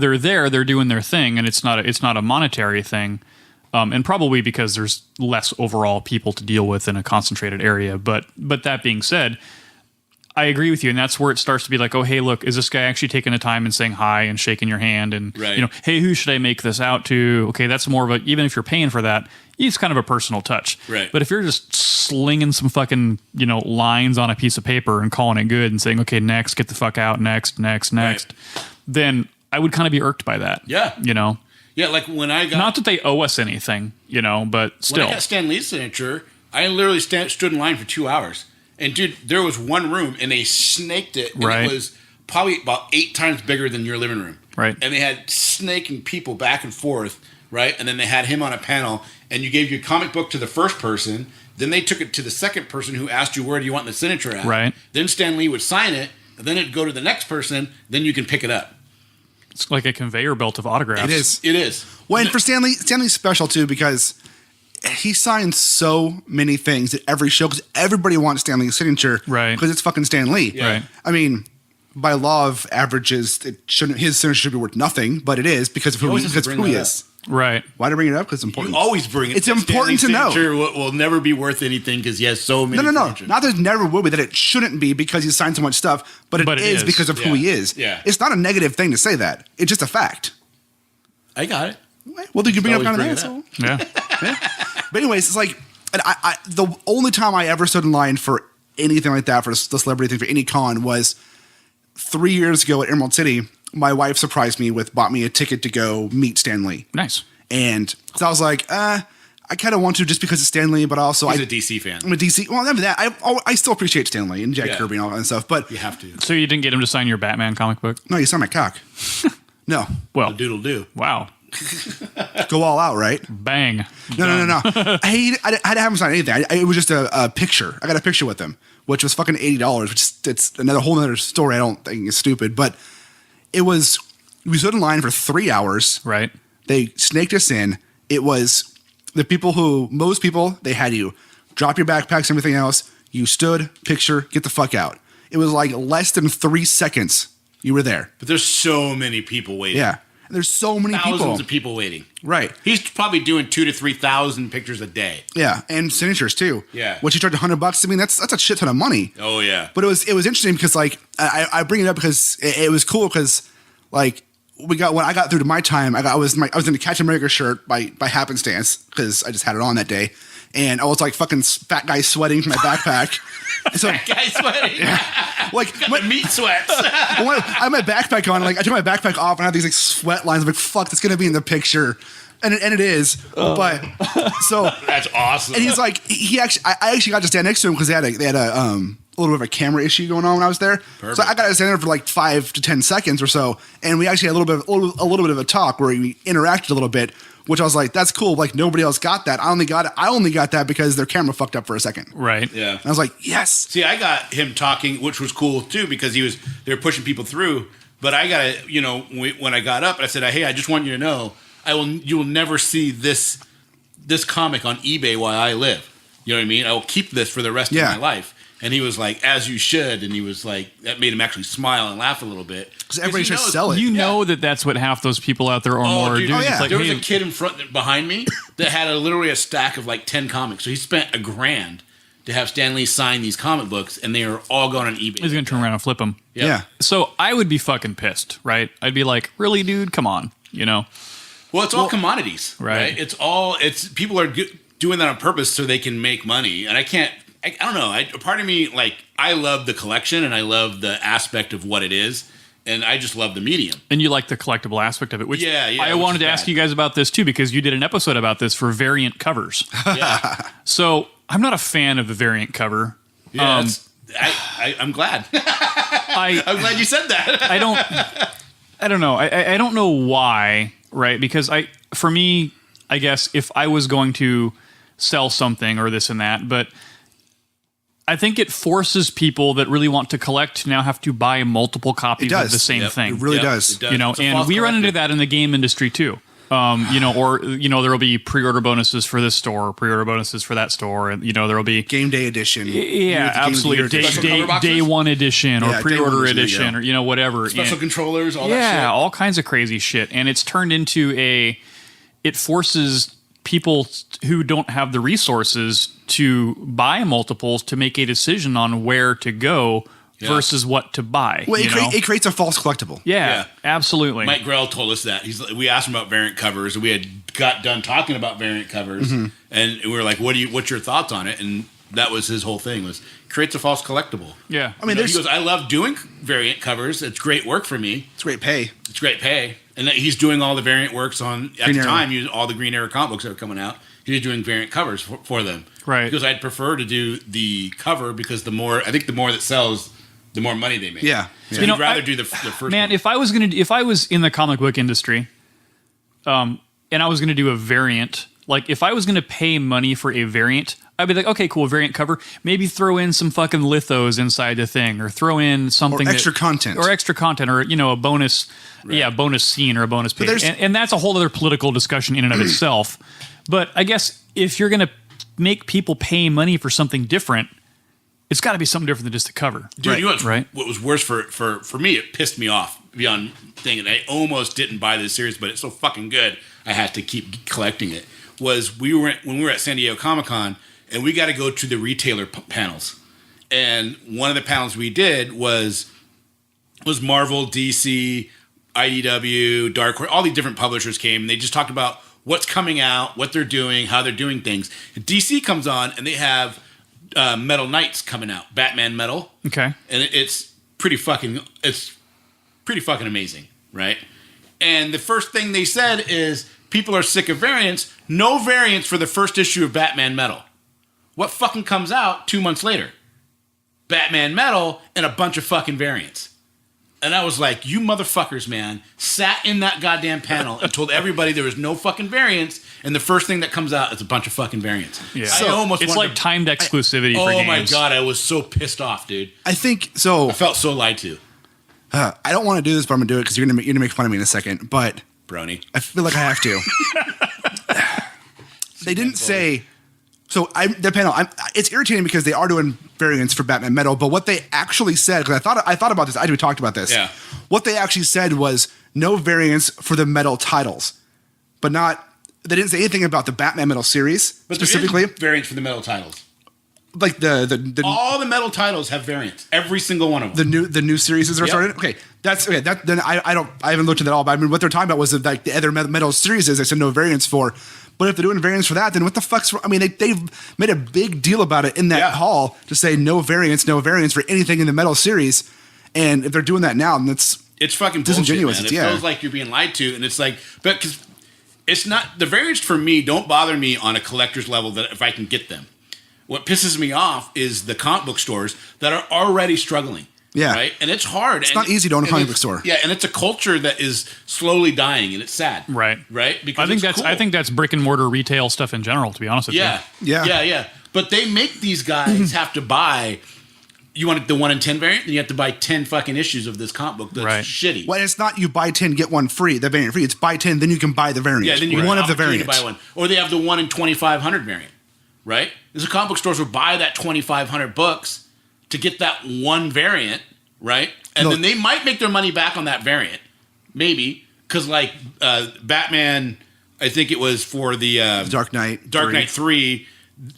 E: doing their thing, and it's not a monetary thing, and probably because there's less overall people to deal with in a concentrated area. But that being said, I agree with you, and that's where it starts to be like, oh, hey, look, is this guy actually taking the time and saying hi and shaking your hand and
A: Right.
E: Hey, who should I make this out to? Okay, that's more of a, even if you're paying for that, it's kind of a personal touch.
A: Right.
E: But if you're just slinging some fucking lines on a piece of paper and calling it good and saying, okay, next, get the fuck out, next, then I would kind of be irked by that.
A: Yeah. Yeah, like when I got...
E: Not that they owe us anything, but still.
A: When I got Stan Lee's signature, I literally stood in line for 2 hours. And dude, there was one room, and they snaked it, and
E: Right.
A: it was probably about 8 times bigger than your living room.
E: Right.
A: And they had snaking people back and forth, right? And then they had him on a panel, and you gave your comic book to the first person, then they took it to the second person who asked you, where do you want the signature at?
E: Right.
A: Then Stan Lee would sign it, and then it'd go to the next person, then you can pick it up.
E: It's like a conveyor belt of autographs.
B: It is.
A: It is.
B: Well, and for Stanley's special too because he signs so many things at every show because everybody wants Stanley's signature,
E: Right.
B: Because it's fucking Stan Lee,
E: Right.
B: I mean, by law of averages, his signature should be worth nothing, but it is because of who
A: always
B: he,
A: have to
B: because of
A: bring
B: who he
A: that
B: is.
E: Right.
B: Why do I bring it up? Because it's important.
A: You always bring it.
B: It's important to know.
A: Signature will never be worth anything because he has so many.
B: No.
A: signatures.
B: Not that it never will be, that it shouldn't be because he signed so much stuff, but it is because of who he is.
A: Yeah.
B: It's not a negative thing to say that. It's just a fact.
A: I got it.
B: Well, did you bring it up
A: Always
B: kind of
A: bring
B: that?
A: it
B: So.
E: Yeah.
B: But anyways, it's like, and the only time I ever stood in line for anything like that, for the celebrity thing, for any con, was 3 years ago at Emerald City. My wife surprised me bought me a ticket to go meet Stan Lee.
E: Nice.
B: And so I was like, I kind of want to just because it's Stan Lee, but also
A: He's a DC fan.
B: I'm a DC. Well, never that. I still appreciate Stan Lee and Jack
A: Yeah.
B: Kirby and all that stuff. But
A: You have to.
E: So you didn't get him to sign your Batman comic book?
B: no, you saw my cock. No,
E: Well,
A: Doodle do.
E: wow.
B: go all out, right?
E: Bang.
B: No. I had to have him sign anything. It was just a picture. I got a picture with him, which was fucking $80, which it's another whole other story. I don't think is stupid, but it was. We stood in line for 3 hours.
E: Right.
B: They snaked us in. It was the people most people, they had you drop your backpacks and everything else. You stood, picture, get the fuck out. It was like less than 3 seconds. You were there.
A: But there's so many people waiting.
B: Yeah. And there's so many
A: Thousands
B: people.
A: of people waiting.
B: Right.
A: He's probably doing 2,000 to 3,000 pictures a day.
B: Yeah. And signatures too.
A: Yeah.
B: Which you charge $100. I mean, that's a shit ton of money.
A: Oh yeah.
B: But it was interesting because like I bring it up because it was cool because like when I got through to my time, I was in a Captain America shirt by happenstance because I just had it on that day, and I was like fucking fat guy sweating from my backpack. So
A: Guy sweating.
B: like
A: Got the meat sweats.
B: when I had my backpack on, like I took my backpack off and I had these like sweat lines. I'm like, fuck, that's gonna be in the picture, and it is. But so
A: That's awesome.
B: and he's like, I actually got to stand next to him because they had a little bit of a camera issue going on when I was there.
A: Perfect.
B: So I got to stand there for like 5 to 10 seconds or so, and we actually had a little bit of a talk where we interacted a little bit, which I was like, that's cool. Like nobody else got that. I only got that because their camera fucked up for a second.
E: Right.
A: Yeah.
B: And I was like, yes.
A: See, I got him talking, which was cool too, because they were pushing people through. But I got to, when I got up, I said, hey, I just want you to know, you will never see this comic on eBay while I live. You know what I mean? I will keep this for the rest of my life. And he was like, as you should. And he was like, that made him actually smile and laugh a little bit.
B: Because everybody
A: he
B: should
A: knows-
B: sell it.
E: You know that's what half those people out there or more are
A: dude,
E: doing.
B: yeah.
E: It's like,
A: there was
E: hey,
A: a kid behind me that had literally a stack of like 10 comics. So he spent $1,000 to have Stan Lee sign these comic books, and they are all going on eBay.
E: He's going to turn around and flip them.
D: Yeah.
E: So I would be fucking pissed, right? I'd be like, really, dude? Come on, you know?
A: Well, it's all commodities,
E: right.
A: right? It's people are doing that on purpose so they can make money, and I don't know. Part of me, like, I love the collection and I love the aspect of what it is, and I just love the medium.
E: And you like the collectible aspect of it, which I
A: which
E: wanted
A: is
E: to ask
A: bad.
E: you guys about this too, because you did an episode about this for variant covers.
A: Yeah,
E: So I'm not a fan of the variant cover.
A: yeah. I'm glad. I'm glad you said that.
E: I don't know. I don't know why, right? Because for me, I guess if I was going to sell something or this and that, but I think it forces people that really want to collect to now have to buy multiple copies of the same thing.
D: It really does.
A: It does.
E: You know,
A: It's a
E: and
A: false
E: we run into
A: collective.
E: that in the game industry too. You know, or you know, there will be pre-order bonuses for this store, pre-order bonuses for that store, and you know, there will be
D: Game day edition.
E: yeah, absolutely
A: Special cover boxes?
E: day one edition or
D: Yeah, day
E: pre-order
D: one, there you
E: edition
D: go.
E: or you know whatever.
A: Special
E: And-
A: controllers, all that
E: yeah,
A: shit.
E: all kinds of crazy shit, and it's turned into it forces people who don't have the resources to buy multiples to make a decision on where to go versus what to buy.
D: Well,
E: you know?
D: it creates a false collectible.
E: Yeah, absolutely.
A: Mike Grell told us that. We asked him about variant covers, and we had got done talking about variant covers,
D: Mm-hmm.
A: and we were like, "What's your thoughts on it?" And that was his whole thing: was creates a false collectible.
E: Yeah,
D: I mean,
A: He
D: there's
A: goes, "I love doing variant covers. It's great work for me.
D: it's great pay.
A: It's great pay." And that he's doing all the variant works on at
D: Green
A: the
D: Arrow.
A: time. All the Green Arrow comic books that were coming out. He was doing variant covers for them.
E: Right.
A: Because I'd prefer to do the cover because the more that sells, the more money they make.
D: Yeah.
A: So
D: Yeah.
A: you'd
E: know,
A: rather
E: I-
A: do the first
E: man,
A: one.
E: if I was in the comic book industry, and I was going to do a variant, like if I was going to pay money for a variant, I'd be like, okay, cool, variant cover. Maybe throw in some fucking lithos inside the thing, or throw in something
D: Or extra content.
E: or you know, a bonus, bonus scene or a bonus page,
D: there's-
E: and that's a whole other political discussion in and of itself. But I guess if you're going to make people pay money for something different, it's got to be something different than just the cover.
A: Dude, you know what's,
E: Right.
A: what was worse for me? It pissed me off beyond thing, and I almost didn't buy this series, but it's so fucking good, I had to keep collecting it. Was when we were at San Diego Comic-Con, and we got to go to the retailer panels, and one of the panels we did was Marvel, DC, IDW, Dark Horse. All these different publishers came, and they just talked about what's coming out, what they're doing, how they're doing things. And DC comes on, and they have Metal Knights coming out, Batman Metal.
E: Okay.
A: And it's pretty fucking amazing, right? And the first thing they said is people are sick of variants. No variants for the first issue of Batman Metal. What fucking comes out 2 months later? Batman Metal and a bunch of fucking variants. And I was like, you motherfuckers, man, sat in that goddamn panel and told everybody there was no fucking variants, and the first thing that comes out is a bunch of fucking variants.
E: Yeah.
A: I almost
E: it's
A: wanted
E: like
A: to-
E: timed exclusivity for
A: Oh
E: games.
A: my god, I was so pissed off, dude.
D: I think so.
A: I felt so lied to,
D: I don't want to do this, but I'm gonna do it because you're gonna make fun of me in a second. But
A: brony.
D: I feel like I have to. They didn't say. So the panel. It's irritating because they are doing variants for Batman Metal, but what they actually said, because I thought about this. We talked about this.
A: Yeah.
D: What they actually said was no variants for the Metal titles, but not. They didn't say anything about the Batman Metal series
A: But there
D: specifically.
A: is variants for the metal titles.
D: Like the
A: All the metal titles have variants. Every single one of them.
D: the new series that are
A: Yep.
D: started. Okay, that's okay. Then I haven't looked at that all. But I mean, what they're talking about was that, like the other metal series they said no variants for. But if they're doing variants for that, then what the fuck's? I mean, they've made a big deal about it in that
A: Yeah.
D: hall to say no variants for anything in the metal series. And if they're doing that now, then it's
A: fucking
D: disingenuous.
A: bullshit, man. It feels like you're being lied to, and it's like, but because it's not the variants for me don't bother me on a collector's level that if I can get them. What pisses me off is the comic book stores that are already struggling.
D: Yeah.
A: Right? And it's hard.
D: It's not easy to own a comic book store.
A: Yeah, and it's a culture that is slowly dying, and it's sad.
E: Right.
A: Right? Because
E: I think that's brick and mortar retail stuff in general, to be honest with
A: Yeah.
E: you.
D: Yeah.
A: But they make these guys have to buy. You want the 1 in 10 variant, then you have to buy 10 fucking issues of this comic book that's
E: Right.
A: shitty.
D: well, it's not you buy 10 get one free, the variant free. It's buy 10, then you can buy the variant.
A: Yeah, then you
D: one
A: have
D: of the
A: opportunity
D: variants.
A: to buy one, or they have the 1 in 2,500 variant, right? There's a comic book stores will buy that 2,500 books to get that one variant, right? And
D: No.
A: then they might make their money back on that variant, maybe because like Batman, I think it was for the
D: Dark Knight.
A: Dark
D: 3.
A: Knight 3.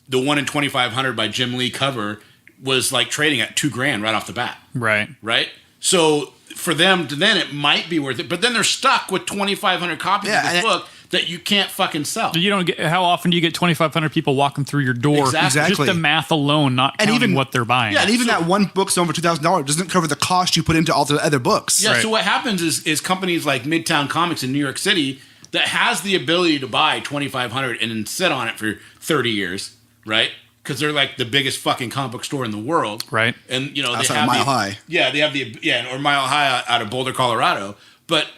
A: the one in 2,500 by Jim Lee cover was like trading at $2,000 right off the bat.
E: Right.
A: So for them, then it might be worth it. But then they're stuck with 2,500 copies of this book that you can't fucking sell.
E: You don't get. How often do you get 2,500 people walking through your door?
A: Exactly.
E: Just the math alone, not counting even what they're buying.
D: Yeah, and even that one book's over $2,000 doesn't cover the cost you put into all the other books.
A: Yeah. So what happens is companies like Midtown Comics in New York City that has the ability to buy 2,500 and then sit on it for 30 years, right? Because they're like the biggest fucking comic book store in the world,
E: right?
A: And they
D: have
A: Mile
D: High.
A: Yeah, they have or Mile High out of Boulder, Colorado. But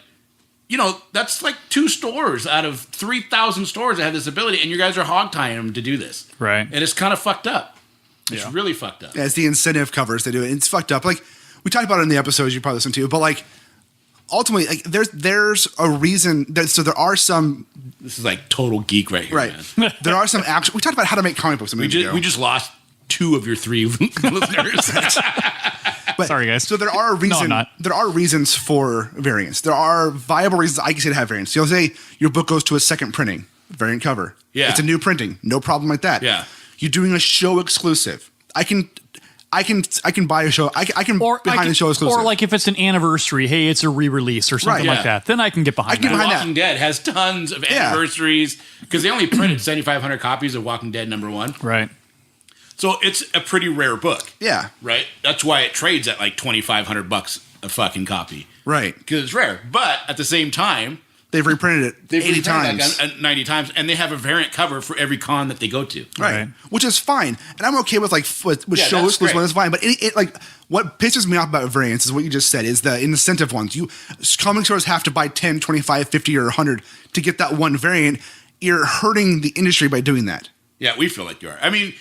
A: that's like 2 stores out of 3,000 stores that have this ability, and you guys are hog tying them to do this,
E: right?
A: And it's kind of fucked up. It's really fucked up.
D: Yeah, it's the incentive covers they do it. It's fucked up. Like we talked about it in the episodes you probably listened to, but like ultimately, like there's a reason that so there are some.
A: This is like total geek right here,
D: man. There are some actual. We talked about how to make comic books a minute ago.
A: We just lost 2 of your 3 listeners.
D: But,
E: sorry, guys.
D: So there are There are reasons for variants. There are viable reasons I can say to have variants. You'll say your book goes to a second printing, variant cover.
A: Yeah,
D: it's a new printing, no problem like that.
A: Yeah,
D: you're doing a show exclusive. I can buy a show. I can behind the show exclusive.
E: Or like if it's an anniversary, hey, it's a re-release or something like that. Then I can get behind that.
A: Walking Dead has tons of anniversaries because they only printed 7,500 copies of Walking Dead #1.
E: Right.
A: So it's a pretty rare book.
D: Yeah.
A: Right? That's why it trades at like $2,500 a fucking copy.
D: Right.
A: Because it's rare. But at the same time,
D: they've reprinted it 80 times.
A: 90 times. And they have a variant cover for every con that they go to.
D: Right. Which is fine. And I'm okay with with show exclusive one. That's fine. But it like what pisses me off about variants is what you just said is the incentive ones. Comic stores have to buy 10, 25, 50, or 100 to get that one variant. You're hurting the industry by doing that.
A: Yeah, we feel like you are. I mean,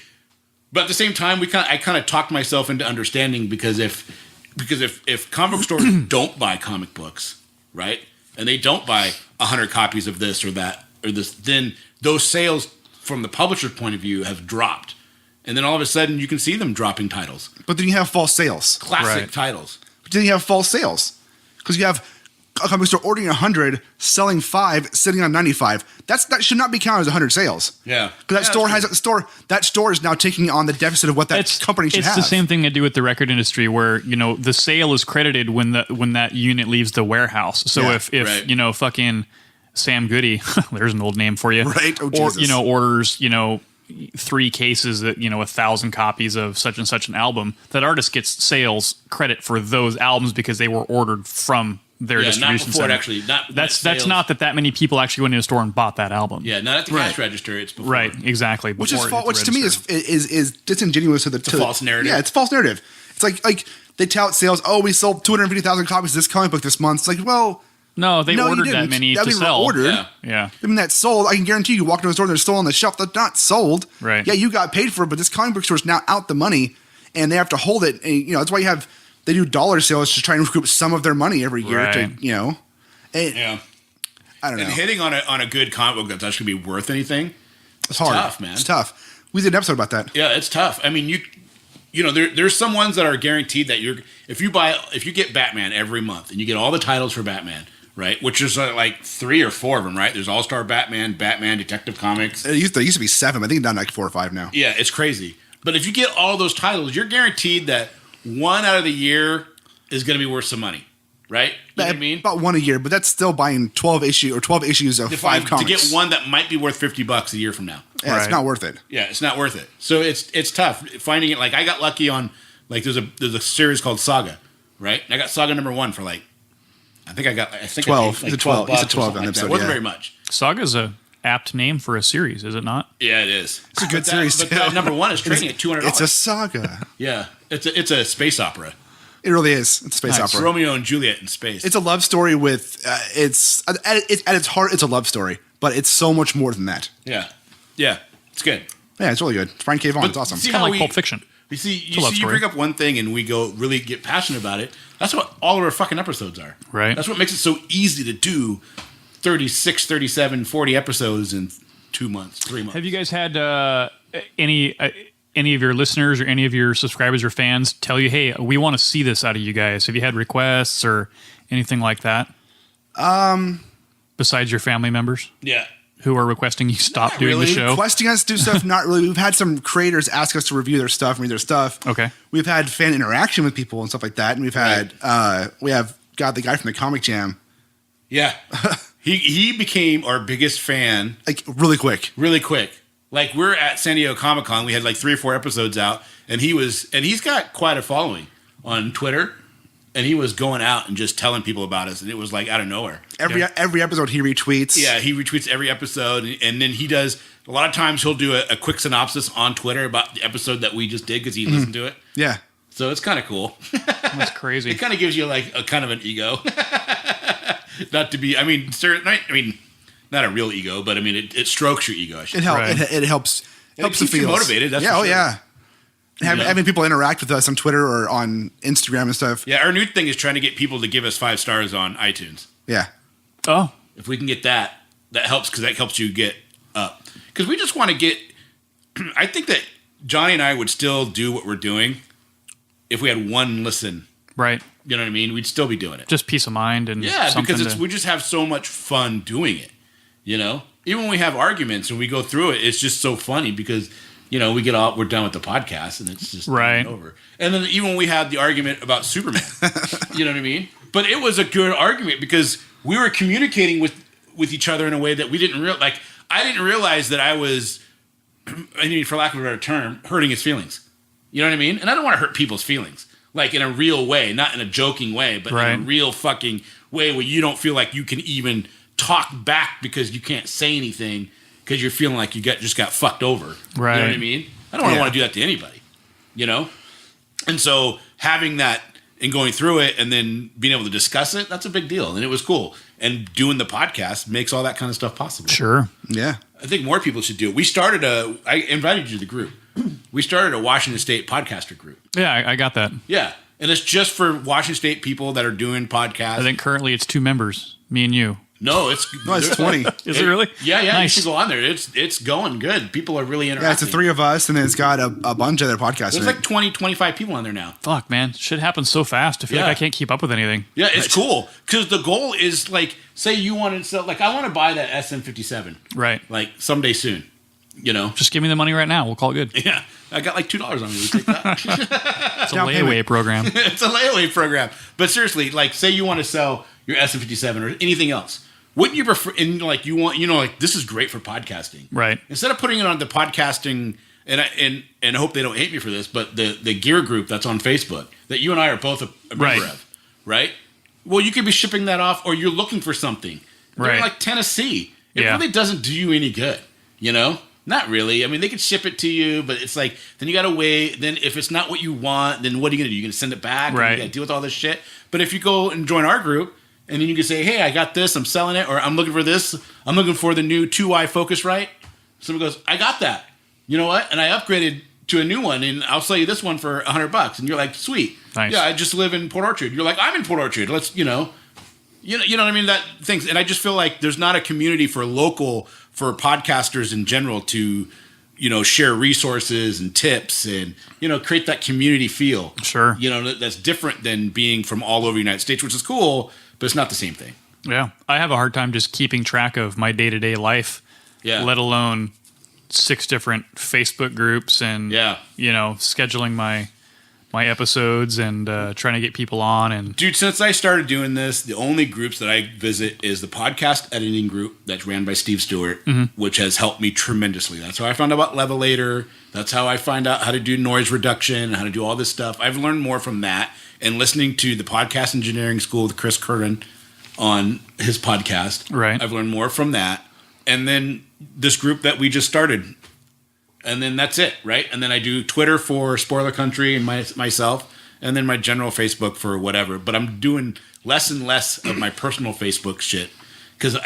A: but at the same time, I kind of talked myself into understanding because if comic book stores don't buy comic books, right, and they don't buy 100 copies of this or that or this, then those sales from the publisher's point of view have dropped, and then all of a sudden you can see them dropping titles.
D: But then you have false sales,
A: classic titles.
D: But then you have false sales because you have a comic store ordering 100, selling 5, sitting on 95. That should not be counted as 100 sales.
A: Yeah,
D: because that store is now taking on the deficit of what that company should have.
E: It's the same thing they do with the record industry, where the sale is credited when that unit leaves the warehouse. So if fucking Sam Goody, there's an old name for you,
D: right? Oh,
E: or orders 3 cases that 1,000 copies of such and such an album, that artist gets sales credit for those albums because they were ordered from their distribution center. That's not that many people actually went into a store and bought that album.
A: Yeah, not at the cash register. It's before.
E: Right, exactly.
D: Which to me is disingenuous to the
A: false narrative.
D: Yeah, it's a false narrative. It's like they tout sales. Oh, we sold 250,000 copies of this comic book this month. It's like, well,
E: no, they ordered that many to sell.
D: Ordered.
E: Yeah.
D: I mean, that's sold. I can guarantee you walk into a store, they're still on the shelf. They're not sold.
E: Right.
D: Yeah, you got paid for it, but this comic book store is now out the money, and they have to hold it. And, that's why they do dollar sales to try and recoup some of their money every year.
E: Right.
A: Yeah.
D: I don't know.
A: And hitting on a good comic book that's actually be worth anything, it's
D: hard.
A: Tough, man.
D: It's tough. We did an episode about that.
A: Yeah, it's tough. I mean, there's some ones that are guaranteed that if you get Batman every month and you get all the titles for Batman, right? Which is like 3 or 4 of them, right? There's All Star Batman, Detective Comics.
D: There used to be 7. I think it's down to like 4 or 5 now.
A: Yeah, it's crazy. But if you get all those titles, you're guaranteed that one out of the year is going to be worth some money. Right? You know what I mean?
D: About 1 a year, but that's still buying 12 issues of 5 comics.
A: To get one that might be worth $50 a year from now.
D: Yeah, It's not worth it.
A: Yeah, it's not worth it. So it's tough finding it. Like I got lucky on like there's a series called Saga, right? And I got Saga #1 for like I think
D: 12. It's a 12. It's a 12
A: on
D: episode.
A: It wasn't very much.
E: Saga's a apt name for a series, is it not?
A: Yeah, it is.
D: It's a good series.
A: But that #1 is trading at $200.
D: It's a saga.
A: Yeah, it's a space opera.
D: It really is. It's a space opera.
A: It's Romeo and Juliet in space.
D: It's a love story with it's at its heart. It's a love story, but it's so much more than that.
A: Yeah, it's good.
D: Yeah, it's really good. Frank K. Vaughn. It's awesome.
E: It's kind of like Pulp Fiction.
A: You bring up one thing and we go really get passionate about it. That's what all of our fucking episodes are.
E: Right.
A: That's what makes it so easy to do 36, 37, 40 episodes in 2 months, 3 months.
E: Have you guys had any of your listeners or any of your subscribers or fans tell you, hey, we want to see this out of you guys? Have you had requests or anything like that? Besides your family members?
A: Yeah.
E: who are requesting you stop doing the show?
D: Requesting us to do stuff, not really. We've had some creators ask us to review their stuff, read their stuff.
E: Okay.
D: We've had fan interaction with people and stuff like that. And we've had, we have got the guy from the Comic Jam.
A: Yeah. he became our biggest fan.
D: Like, really quick.
A: Really quick. Like, we're at San Diego Comic-Con. We had like 3 or 4 episodes out. And he's got quite a following on Twitter. And he was going out and just telling people about us. And it was like out of nowhere.
D: Every episode he retweets.
A: Yeah, he retweets every episode. And then he does, a lot of times he'll do a quick synopsis on Twitter about the episode that we just did because he listened to it.
D: Yeah.
A: So it's kind of cool.
E: That's crazy.
A: It kind of gives you like a kind of an ego. Not to be, not a real ego, but I mean, it strokes your ego. I should
D: It
A: say.
D: helps.
E: Right.
D: It helps.
A: It
D: Helps
A: keeps
D: the
A: you
D: feels.
A: motivated. That's
D: yeah.
A: for
D: Oh
A: sure.
D: yeah. Having people interact with us on Twitter or on Instagram and stuff.
A: Yeah, our new thing is trying to get people to give us 5 stars on iTunes.
D: Yeah.
E: Oh,
A: If we can get that, that helps because that helps you get up. Because we just want to get. I think that Johnny and I would still do what we're doing if we had one listen.
E: right.
A: You know what I mean? We'd still be doing it.
E: Just peace of mind and
A: Yeah,
E: something
A: because
E: to-
A: we just have so much fun doing it. You know, even when we have arguments and we go through it, it's just so funny because we're done with the podcast and it's just
E: Right.
A: over. And then even when we had the argument about Superman, you know what I mean? But it was a good argument because we were communicating with each other in a way that we didn't like. I didn't realize that I was, for lack of a better term, hurting his feelings. You know what I mean? And I don't want to hurt people's feelings. Like in a real way, not in a joking way, but
E: Right.
A: in a real fucking way where you don't feel like you can even talk back because you can't say anything because you're feeling like you just got fucked over.
E: Right.
A: You know what I mean? I don't want to do that to anybody, you know? And so having that and going through it and then being able to discuss it, that's a big deal. And it was cool. And doing the podcast makes all that kind of stuff possible.
E: Sure.
D: Yeah.
A: I think more people should do it. I invited you to the group. We started a Washington State podcaster group.
E: Yeah, I got that.
A: Yeah. And it's just for Washington State people that are doing podcasts.
E: I think currently it's 2 members, me and you.
A: No, it's
D: 20.
E: Is it really?
A: Yeah. You
E: Nice.
A: should go on there. It's going good. People are really interacting.
D: Yeah, it's the 3 of us, and then it's got a bunch of other podcasts.
A: There's
D: in it.
A: like 20, 25 people on there now.
E: Fuck, man. Shit happens so fast. I feel
A: Yeah.
E: like I can't keep up with anything.
A: Yeah, it's cool. Because the goal is like, say you want to sell, like I want to buy that SM57,
E: Right.
A: like someday soon, you know?
E: Just give me the money right now. We'll call it good.
A: Yeah. I got like $2 on me. Take that.
E: It's a
D: Down payment.
E: layaway program.
A: It's a layaway program. But seriously, like say you want to sell your SM57 or anything else. Wouldn't you prefer, and like you want, like this is great for podcasting.
E: Right.
A: Instead of putting it on the podcasting, and I hope they don't hate me for this, but the gear group that's on Facebook that you and I are both a member
E: Right.
A: of, right? Well, you could be shipping that off, or you're looking for something. You're
E: Right.
A: like Tennessee. It
E: Yeah.
A: really doesn't do you any good, you know? Not really. I mean, they could ship it to you, but it's like, then you got to wait. Then if it's not what you want, then what are you going to do? You're going to send it back?
E: Right.
A: You got to deal with all this shit. But if you go and join our group, and then you can say, hey, I got this, I'm selling it, or I'm looking for this, I'm looking for the new 2i Focusrite. Someone goes, I got that. You know what? And I upgraded to a new one, and I'll sell you this one for $100. And you're like, sweet.
E: Nice.
A: Yeah, I just live in Port Orchard. You're like, I'm in Port Orchard. Let's, you know what I mean? That things. And I just feel like there's not a community for podcasters in general to, share resources and tips and, create that community feel.
E: Sure.
A: That's different than being from all over the United States, which is cool, but it's not the same thing.
E: Yeah. I have a hard time just keeping track of my day-to-day life,
A: Yeah.
E: let alone 6 different Facebook groups and,
A: Yeah.
E: scheduling my episodes and trying to get people on. And
A: Dude, since I started doing this, the only groups that I visit is the podcast editing group that's ran by Steve Stewart, which has helped me tremendously. That's how I found out about Levelator. That's how I find out how to do noise reduction and how to do all this stuff. I've learned more from that and listening to the podcast engineering school with Chris Curran on his podcast.
E: Right.
A: I've learned more from that. And then this group that we just started. And then that's it, right? And then I do Twitter for Spoiler Country and myself, and then my general Facebook for whatever. But I'm doing less and less of my personal Facebook shit because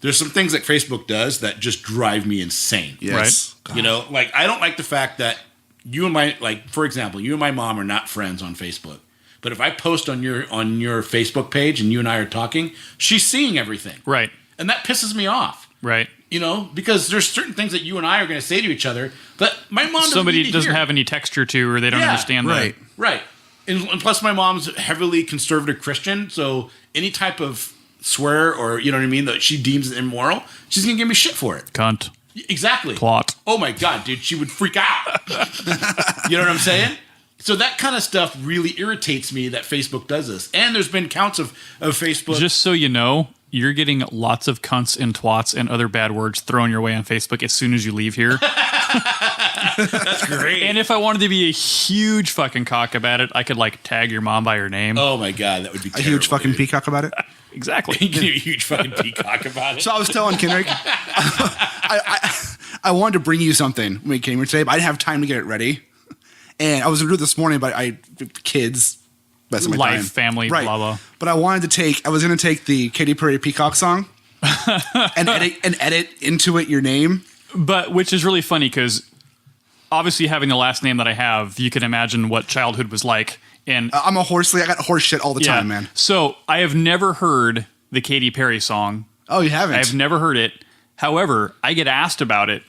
A: there's some things that Facebook does that just drive me insane.
D: Yes.
A: Like I don't like the fact that for example, you and my mom are not friends on Facebook. But if I post on your Facebook page and you and I are talking, she's seeing everything.
E: right.
A: And that pisses me off.
E: Right.
A: Because there's certain things that you and I are going to say to each other that my mom
E: Somebody doesn't
A: hear.
E: have any texture to, or they don't
A: Yeah,
E: understand
D: right.
E: that.
A: Right. And plus my mom's heavily conservative Christian, so any type of swear or, you know what I mean, that she deems it immoral, she's going to give me shit for it.
E: Cunt.
A: Exactly.
E: Plot.
A: Oh my God, dude, she would freak out. You know what I'm saying? So that kind of stuff really irritates me that Facebook does this. And there's been counts of Facebook.
E: Just so you know, you're getting lots of cunts and twats and other bad words thrown your way on Facebook as soon as you leave here.
A: That's great.
E: And if I wanted to be a huge fucking cock about it, I could like tag your mom by her name.
A: Oh my God, that would be
D: A
A: terrible,
D: huge fucking
A: dude.
D: peacock about it.
E: Exactly.
A: You can do a huge fucking peacock about it.
D: So I was telling Kenric, I wanted to bring you something when we came here today, but I didn't have time to get it ready. And I was going to do it this morning, but kids, best of my
E: Life,
D: time.
E: family,
D: right.
E: blah, blah.
D: But I was going to take the Katy Perry Peacock song and edit into it your name.
E: But which is really funny because obviously having the last name that I have, you can imagine what childhood was like. And
D: I'm a horsely. I got horse shit all the time, man.
E: So I have never heard the Katy Perry song.
D: Oh, you haven't?
E: I've never heard it. However, I get asked about it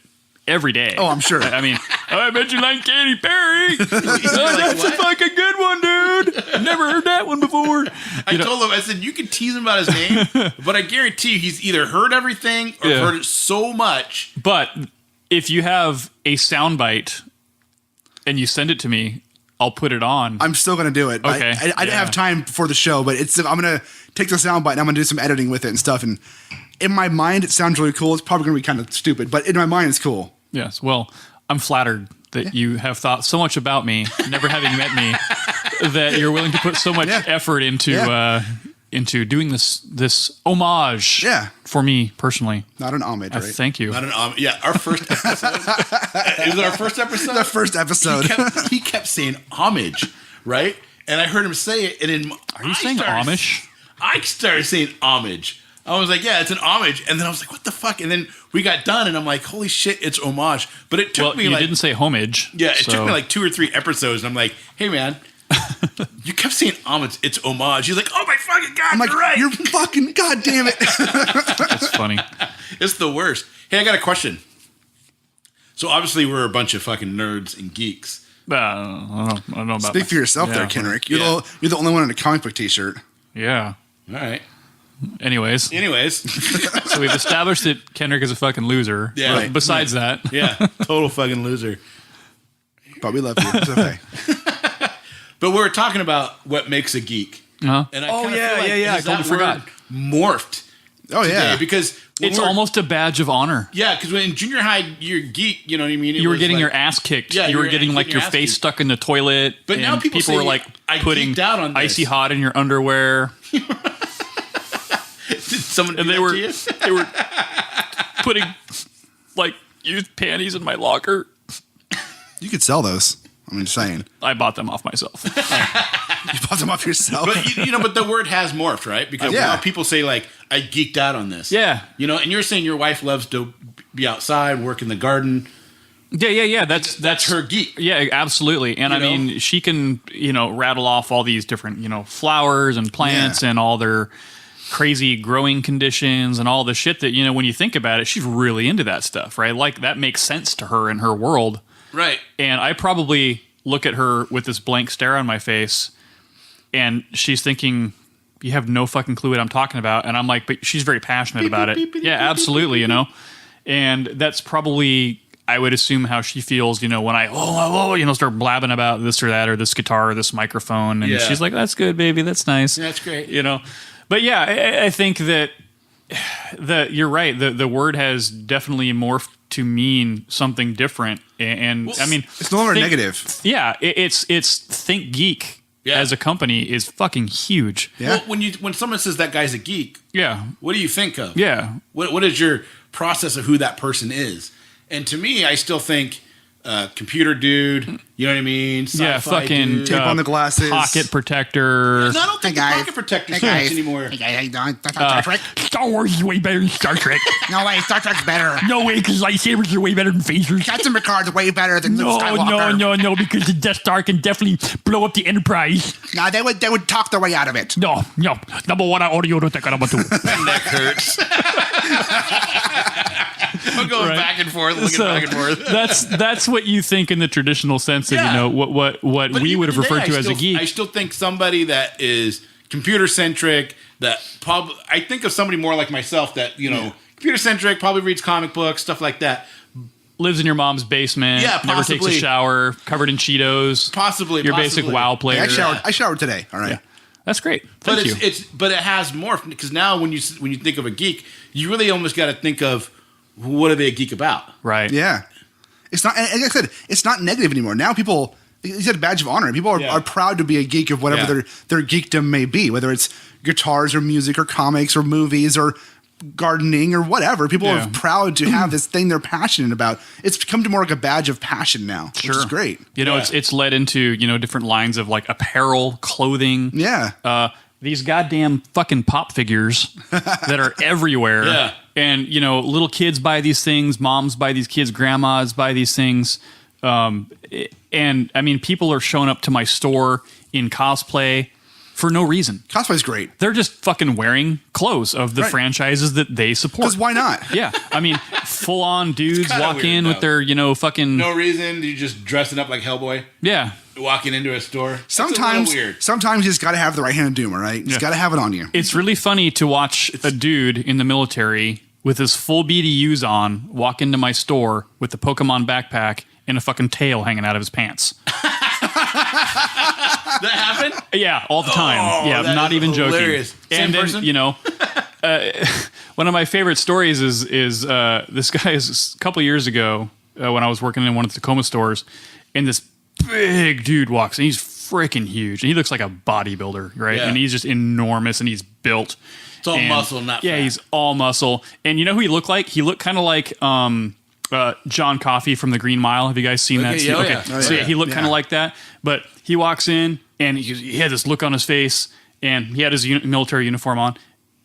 E: every day.
D: Oh, I'm sure.
E: I mean, I bet you like Katy Perry. That's a fucking good one, dude. I've never heard that one before.
A: I told him, I said, you can tease him about his name, but I guarantee you he's either heard everything or heard it so much.
E: But if you have a soundbite and you send it to me, I'll put it on.
D: I'm still going to do it.
E: Okay.
D: I didn't have time before the show, but I'm going to take the soundbite and I'm going to do some editing with it and stuff. And in my mind, it sounds really cool. It's probably going to be kind of stupid, but in my mind, it's cool.
E: Yes. Well, I'm flattered that you have thought so much about me, never having met me, that you're willing to put so much effort into doing this homage for me personally.
D: Not an homage, right?
E: Thank you.
A: Not an yeah, our first episode. Is it our first episode?
D: The first episode.
A: He kept saying homage, right? And I heard him say it, and then
E: Are you saying Amish?
A: I started saying homage. I was like, yeah, it's an homage. And then I was like, what the fuck? And then we got done, and I'm like, holy shit, it's homage. But it took me
E: you
A: like...
E: didn't say homage.
A: Yeah, it took me like 2 or 3 episodes, and I'm like, hey, man, you kept saying homage, it's homage. He's like, oh my fucking God,
D: I'm like,
A: you're right.
D: you're fucking goddamn it.
E: That's funny.
A: It's the worst. Hey, I got a question. So obviously we're a bunch of fucking nerds and geeks.
E: I don't know about
D: Speak for yourself there, Kenric. You're the only one in a comic book t-shirt.
E: Yeah.
A: All right.
E: Anyways, so we've established that Kenric is a fucking loser.
A: Yeah.
E: But
A: Right.
E: besides that,
A: Yeah, total fucking loser.
D: But we love you. It's okay.
A: But we were talking about what makes a geek.
E: uh-huh.
A: And I
E: Oh,
A: kinda
E: yeah,
A: feel like
E: yeah, I
A: has
E: totally
A: that
E: forgot.
A: word morphed
D: Oh,
A: today,
D: yeah.
A: because when
E: It's
A: we're-
E: almost a badge of honor.
A: Yeah, because when in junior high you're geek, you know what I mean? It
E: You were
A: was
E: getting
A: like-
E: your ass kicked.
A: Yeah,
E: you were
A: you're
E: getting like
A: getting
E: your
A: your ass
E: face
A: kicked.
E: stuck in the toilet.
A: But now
E: and
A: people say,
E: were like
A: I
E: putting
A: geeked out on this.
E: icy hot in your underwear.
A: Did someone do
E: And they
A: that
E: were
A: to you?
E: they were putting like used panties in my locker.
D: You could sell those. I'm just saying.
E: I bought them off myself.
D: You bought them off yourself.
A: But you know, but the word has morphed, right? Because
D: Yeah.
A: now people say like, I geeked out on this.
E: Yeah.
A: You know, and you're saying your wife loves to be outside, work in the garden.
E: Yeah. That's
A: her geek.
E: Yeah, absolutely. And
A: You
E: I
A: know?
E: mean, she can, rattle off all these different, flowers and plants and all their crazy growing conditions and all the shit that, when you think about it, she's really into that stuff, right? Like that makes sense to her in her world.
A: Right.
E: And I probably look at her with this blank stare on my face and she's thinking, you have no fucking clue what I'm talking about. And I'm like, but she's very passionate about it. Yeah, absolutely, And that's probably, I would assume, how she feels, when I, start blabbing about this or that or this guitar or this microphone. And she's like, that's good, baby. That's nice.
A: That's great.
E: But yeah, I think that you're right. The word has definitely morphed to mean something different. And I mean,
D: it's no longer negative.
E: Yeah, it's think geek as a company is fucking huge.
D: Yeah.
A: Well, when someone says that guy's a geek,
E: Yeah.
A: what do you think of?
E: Yeah.
A: What is your process of who that person is? And to me, I still think computer dude. You know what I mean?
E: Yeah,
A: Sci-fi
E: fucking
A: dude.
D: Tape on the glasses.
E: pocket protector.
A: No, I don't think the pocket protector sucks anymore.
B: That's not Star Trek.
C: Star Wars is way better than Star Trek.
B: No way, Star Trek's better.
C: No way, because lightsabers are way better than phasers.
B: Captain Picard's way better than Luke Skywalker.
C: No, because the Death Star can definitely blow up the Enterprise.
B: No, they would talk their way out of it.
C: No. Number one, audio don't take number two.
A: My neck hurts. I'm going back and forth, looking back and forth.
E: That's what you think in the traditional sense of
A: Yeah.
E: what
A: But
E: we
A: even
E: would have
A: today,
E: referred to
A: I
E: as a
A: still-
E: geek.
A: I still think somebody that is computer centric. That I think of somebody more like myself that computer centric, probably reads comic books, stuff like that.
E: Lives in your mom's basement.
A: Yeah,
E: Never takes a
A: possibly.
E: shower. Covered in Cheetos.
A: Possibly.
E: Your basic WoW player.
D: I showered today. All right.
E: Yeah. That's great.
A: But
E: Thank you.
A: but it has morphed because now when you think of a geek, you really almost got to think of what are they a geek about?
E: Right.
D: Yeah. It's not, and like I said, it's not negative anymore. Now people, you said badge of honor. People are proud to be a geek of whatever their geekdom may be, whether it's guitars or music or comics or movies or gardening or whatever. People are proud to have this thing they're passionate about. It's become to more like a badge of passion now, which is great.
E: It's led into, different lines of like apparel, clothing.
D: Yeah.
E: These goddamn fucking pop figures that are everywhere.
A: Yeah.
E: And, little kids buy these things, moms buy these kids, grandmas buy these things. And I mean, people are showing up to my store in cosplay for no reason.
D: Cosplay's great.
E: They're just fucking wearing clothes of the franchises that they support.
D: Because why not?
E: Yeah. I mean, full on dudes
A: kinda
E: walk
A: weird,
E: in with
A: though.
E: their, fucking.
A: No reason. You just dressing up like Hellboy,
E: Yeah.
A: walking into a store. That's
D: Sometimes,
A: a little weird.
D: sometimes you just got to have the right hand of doom, all right? You just got to have it on you.
E: It's really funny to watch a dude in the military with his full BDUs on walk into my store with the Pokemon backpack and a fucking tail hanging out of his pants.
A: That happened?
E: Yeah, all the time.
A: Oh,
E: Yeah,
A: that
E: not
A: is
E: even
A: hilarious.
E: joking.
A: Same
E: And then,
A: person?
E: one of my favorite stories is this guy is a couple years ago when I was working in one of the Tacoma stores, and this big dude walks, and he's freaking huge, and he looks like a bodybuilder, right?
A: Yeah.
E: And he's just enormous, and he's built.
A: It's all muscle, not
E: yeah,
A: fat.
E: he's all muscle. And you know who he looked like? He looked kind of like John Coffey from The Green Mile. Have you guys seen that?
A: Okay, yeah,
E: Okay.
A: yeah. Oh,
E: So
A: yeah.
E: he looked kind
D: Yeah.
E: of like that. But he walks in, and he had this look on his face, and he had his military uniform on.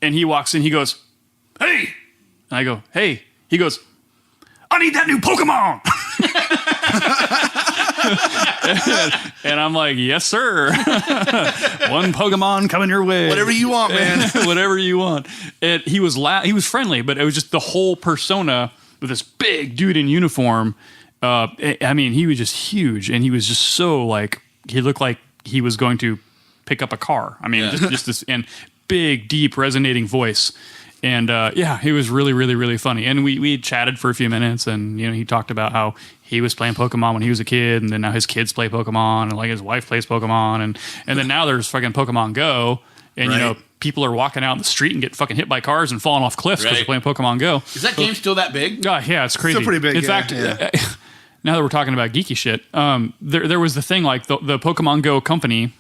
E: And he walks in, he goes, "Hey!" And I go, "Hey." He goes, "I need that new Pokemon." And I'm like, "Yes, sir." One Pokemon coming your way.
D: Whatever you want, man.
E: Whatever you want. And he was he was friendly, but it was just the whole persona with this big dude in uniform. I mean, he was just huge, and he was just so like he looked like he was going to pick up a car. I mean, just this and big, deep, resonating voice. And he was really, really, really funny. And we chatted for a few minutes, and he talked about how he was playing Pokemon when he was a kid, and then now his kids play Pokemon, and like his wife plays Pokemon, and then now there's fucking Pokemon Go, and
D: Right.
E: people are walking out in the street and get fucking hit by cars and falling off cliffs because
A: Right.
E: they're playing Pokemon Go.
A: Is that game still that big?
E: Yeah, it's crazy.
D: Still pretty big,
E: In
D: yeah,
E: fact,
D: yeah.
E: now that we're talking about geeky shit, there was the thing like the Pokemon Go company.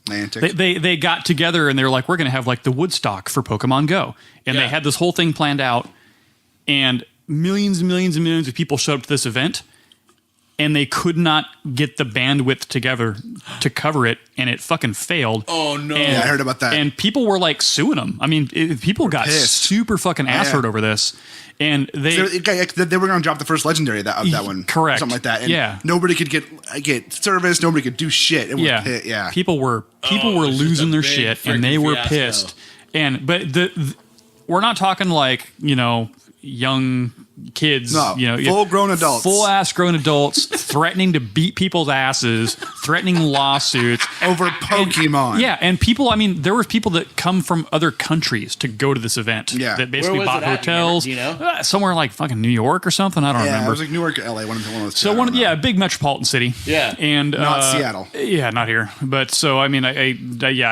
D: Niantic.
E: They got together and they were like, we're going to have like the Woodstock for Pokemon Go. And
A: Yeah.
E: they had this whole thing planned out, and millions and millions and millions of people showed up to this event, and they could not get the bandwidth together to cover it, and it fucking failed.
A: Oh, no.
E: And,
D: Yeah, I heard about that.
E: And people were like suing them. I mean, people got
D: pissed.
E: super fucking assholeed over this. And they
D: They were going to drop the first legendary of that one.
E: Correct.
D: Something like that. And
E: Yeah.
D: nobody could get service. Nobody could do shit. It was
E: yeah,
D: yeah.
E: People were
A: it's just
E: losing
A: a
E: their
A: big
E: shit,
A: freaking
E: and they were
A: fiasco.
E: pissed. But we're not talking like young kids.
D: No, full-grown adults.
E: full ass grown adults threatening to beat people's asses, threatening lawsuits.
D: Over Pokemon.
E: Yeah, and people. I mean, there were people that come from other countries to go to this event.
D: Yeah.
E: that basically
A: Where was
E: bought
A: it at? Do you remember?
E: hotels.
A: Do you know?
E: Somewhere like fucking New York or something. I don't
D: Yeah,
E: remember.
D: it was like Newark, LA, one of those.
E: So a big metropolitan city.
A: Yeah.
E: and
D: Not Seattle.
E: Yeah, not here. But so I mean, I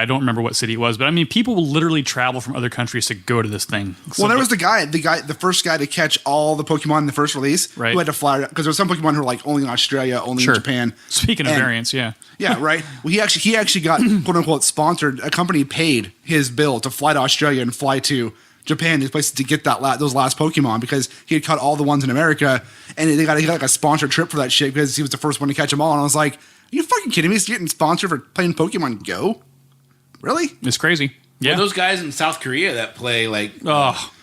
E: don't remember what city it was, but I mean, people will literally travel from other countries to go to this thing. So
D: Well, there was the first guy to catch all the Pokemon in the first release,
E: Right.
D: who had to fly because there were some Pokemon who were like only in Australia, only
E: Sure.
D: in Japan.
E: Speaking of
D: And-
E: variants, yeah.
D: Yeah, right. Well, he actually got quote unquote sponsored. A company paid his bill to fly to Australia and fly to Japan, these places to get those last Pokemon because he had caught all the ones in America, and he got like a sponsored trip for that shit because he was the first one to catch them all. And I was like, "Are you fucking kidding me? He's getting sponsored for playing Pokemon Go? Really?
E: It's crazy. Yeah.
A: Well, those guys in South Korea that play like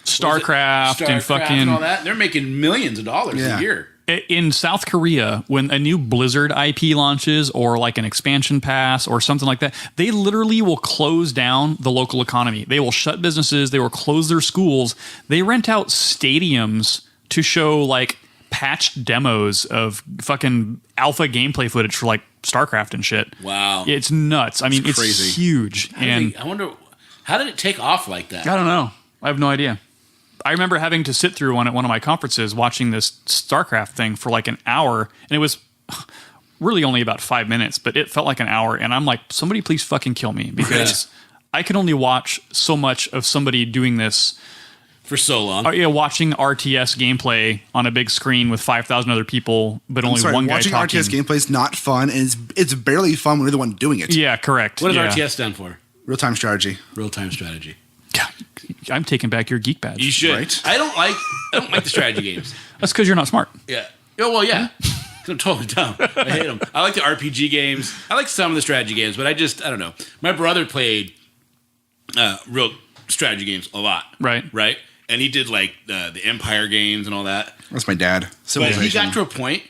E: StarCraft and fucking
A: and all that, they're making millions of dollars
D: Yeah.
A: a year.
E: in South Korea, when a new Blizzard IP launches or like an expansion pass or something like that, they literally will close down the local economy. They will shut businesses. They will close their schools. They rent out stadiums to show like patched demos of fucking alpha gameplay footage for like StarCraft and shit.
A: Wow.
E: It's nuts. I mean, it's
D: crazy.
E: huge. And
A: I wonder, how did it take off like that?
E: I don't know. I have no idea. I remember having to sit through one at one of my conferences watching this StarCraft thing for like an hour, and it was really only about 5 minutes, but it felt like an hour. And I'm like, somebody please fucking kill me, because I can only watch so much of somebody doing this
A: For so long.
E: watching RTS gameplay on a big screen with 5,000 other people, but only one guy
D: watching
E: talking.
D: RTS gameplay is not fun, and it's barely fun when you're the one doing it.
E: Yeah, correct.
A: What does
E: Yeah.
A: RTS stand for?
D: Real time strategy.
A: Real time strategy.
E: God, I'm taking back your geek badge.
A: You should.
D: Right.
A: I don't like the strategy games.
E: That's because you're not smart.
A: Yeah. Oh, well, yeah. 'Cause I'm totally dumb. I hate them. I like the RPG games. I like some of the strategy games, but I don't know. My brother played real strategy games a lot.
E: Right.
A: Right? And he did like the Empire games and all that.
D: That's my dad.
A: But he
D: Civilization.
A: got to a point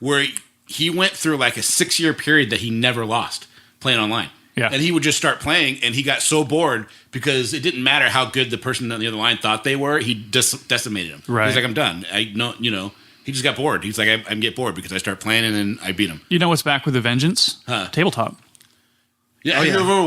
A: where he went through like a 6-year period that he never lost playing online.
E: Yeah.
A: And he would just start playing, and he got so bored because it didn't matter how good the person on the other line thought they were. He decimated them.
E: Right.
A: He's like, I'm done. He just got bored. He's like, I get bored because I start playing and then I beat him.
E: You know what's back with a vengeance? Tabletop.
A: Yeah. Have you ever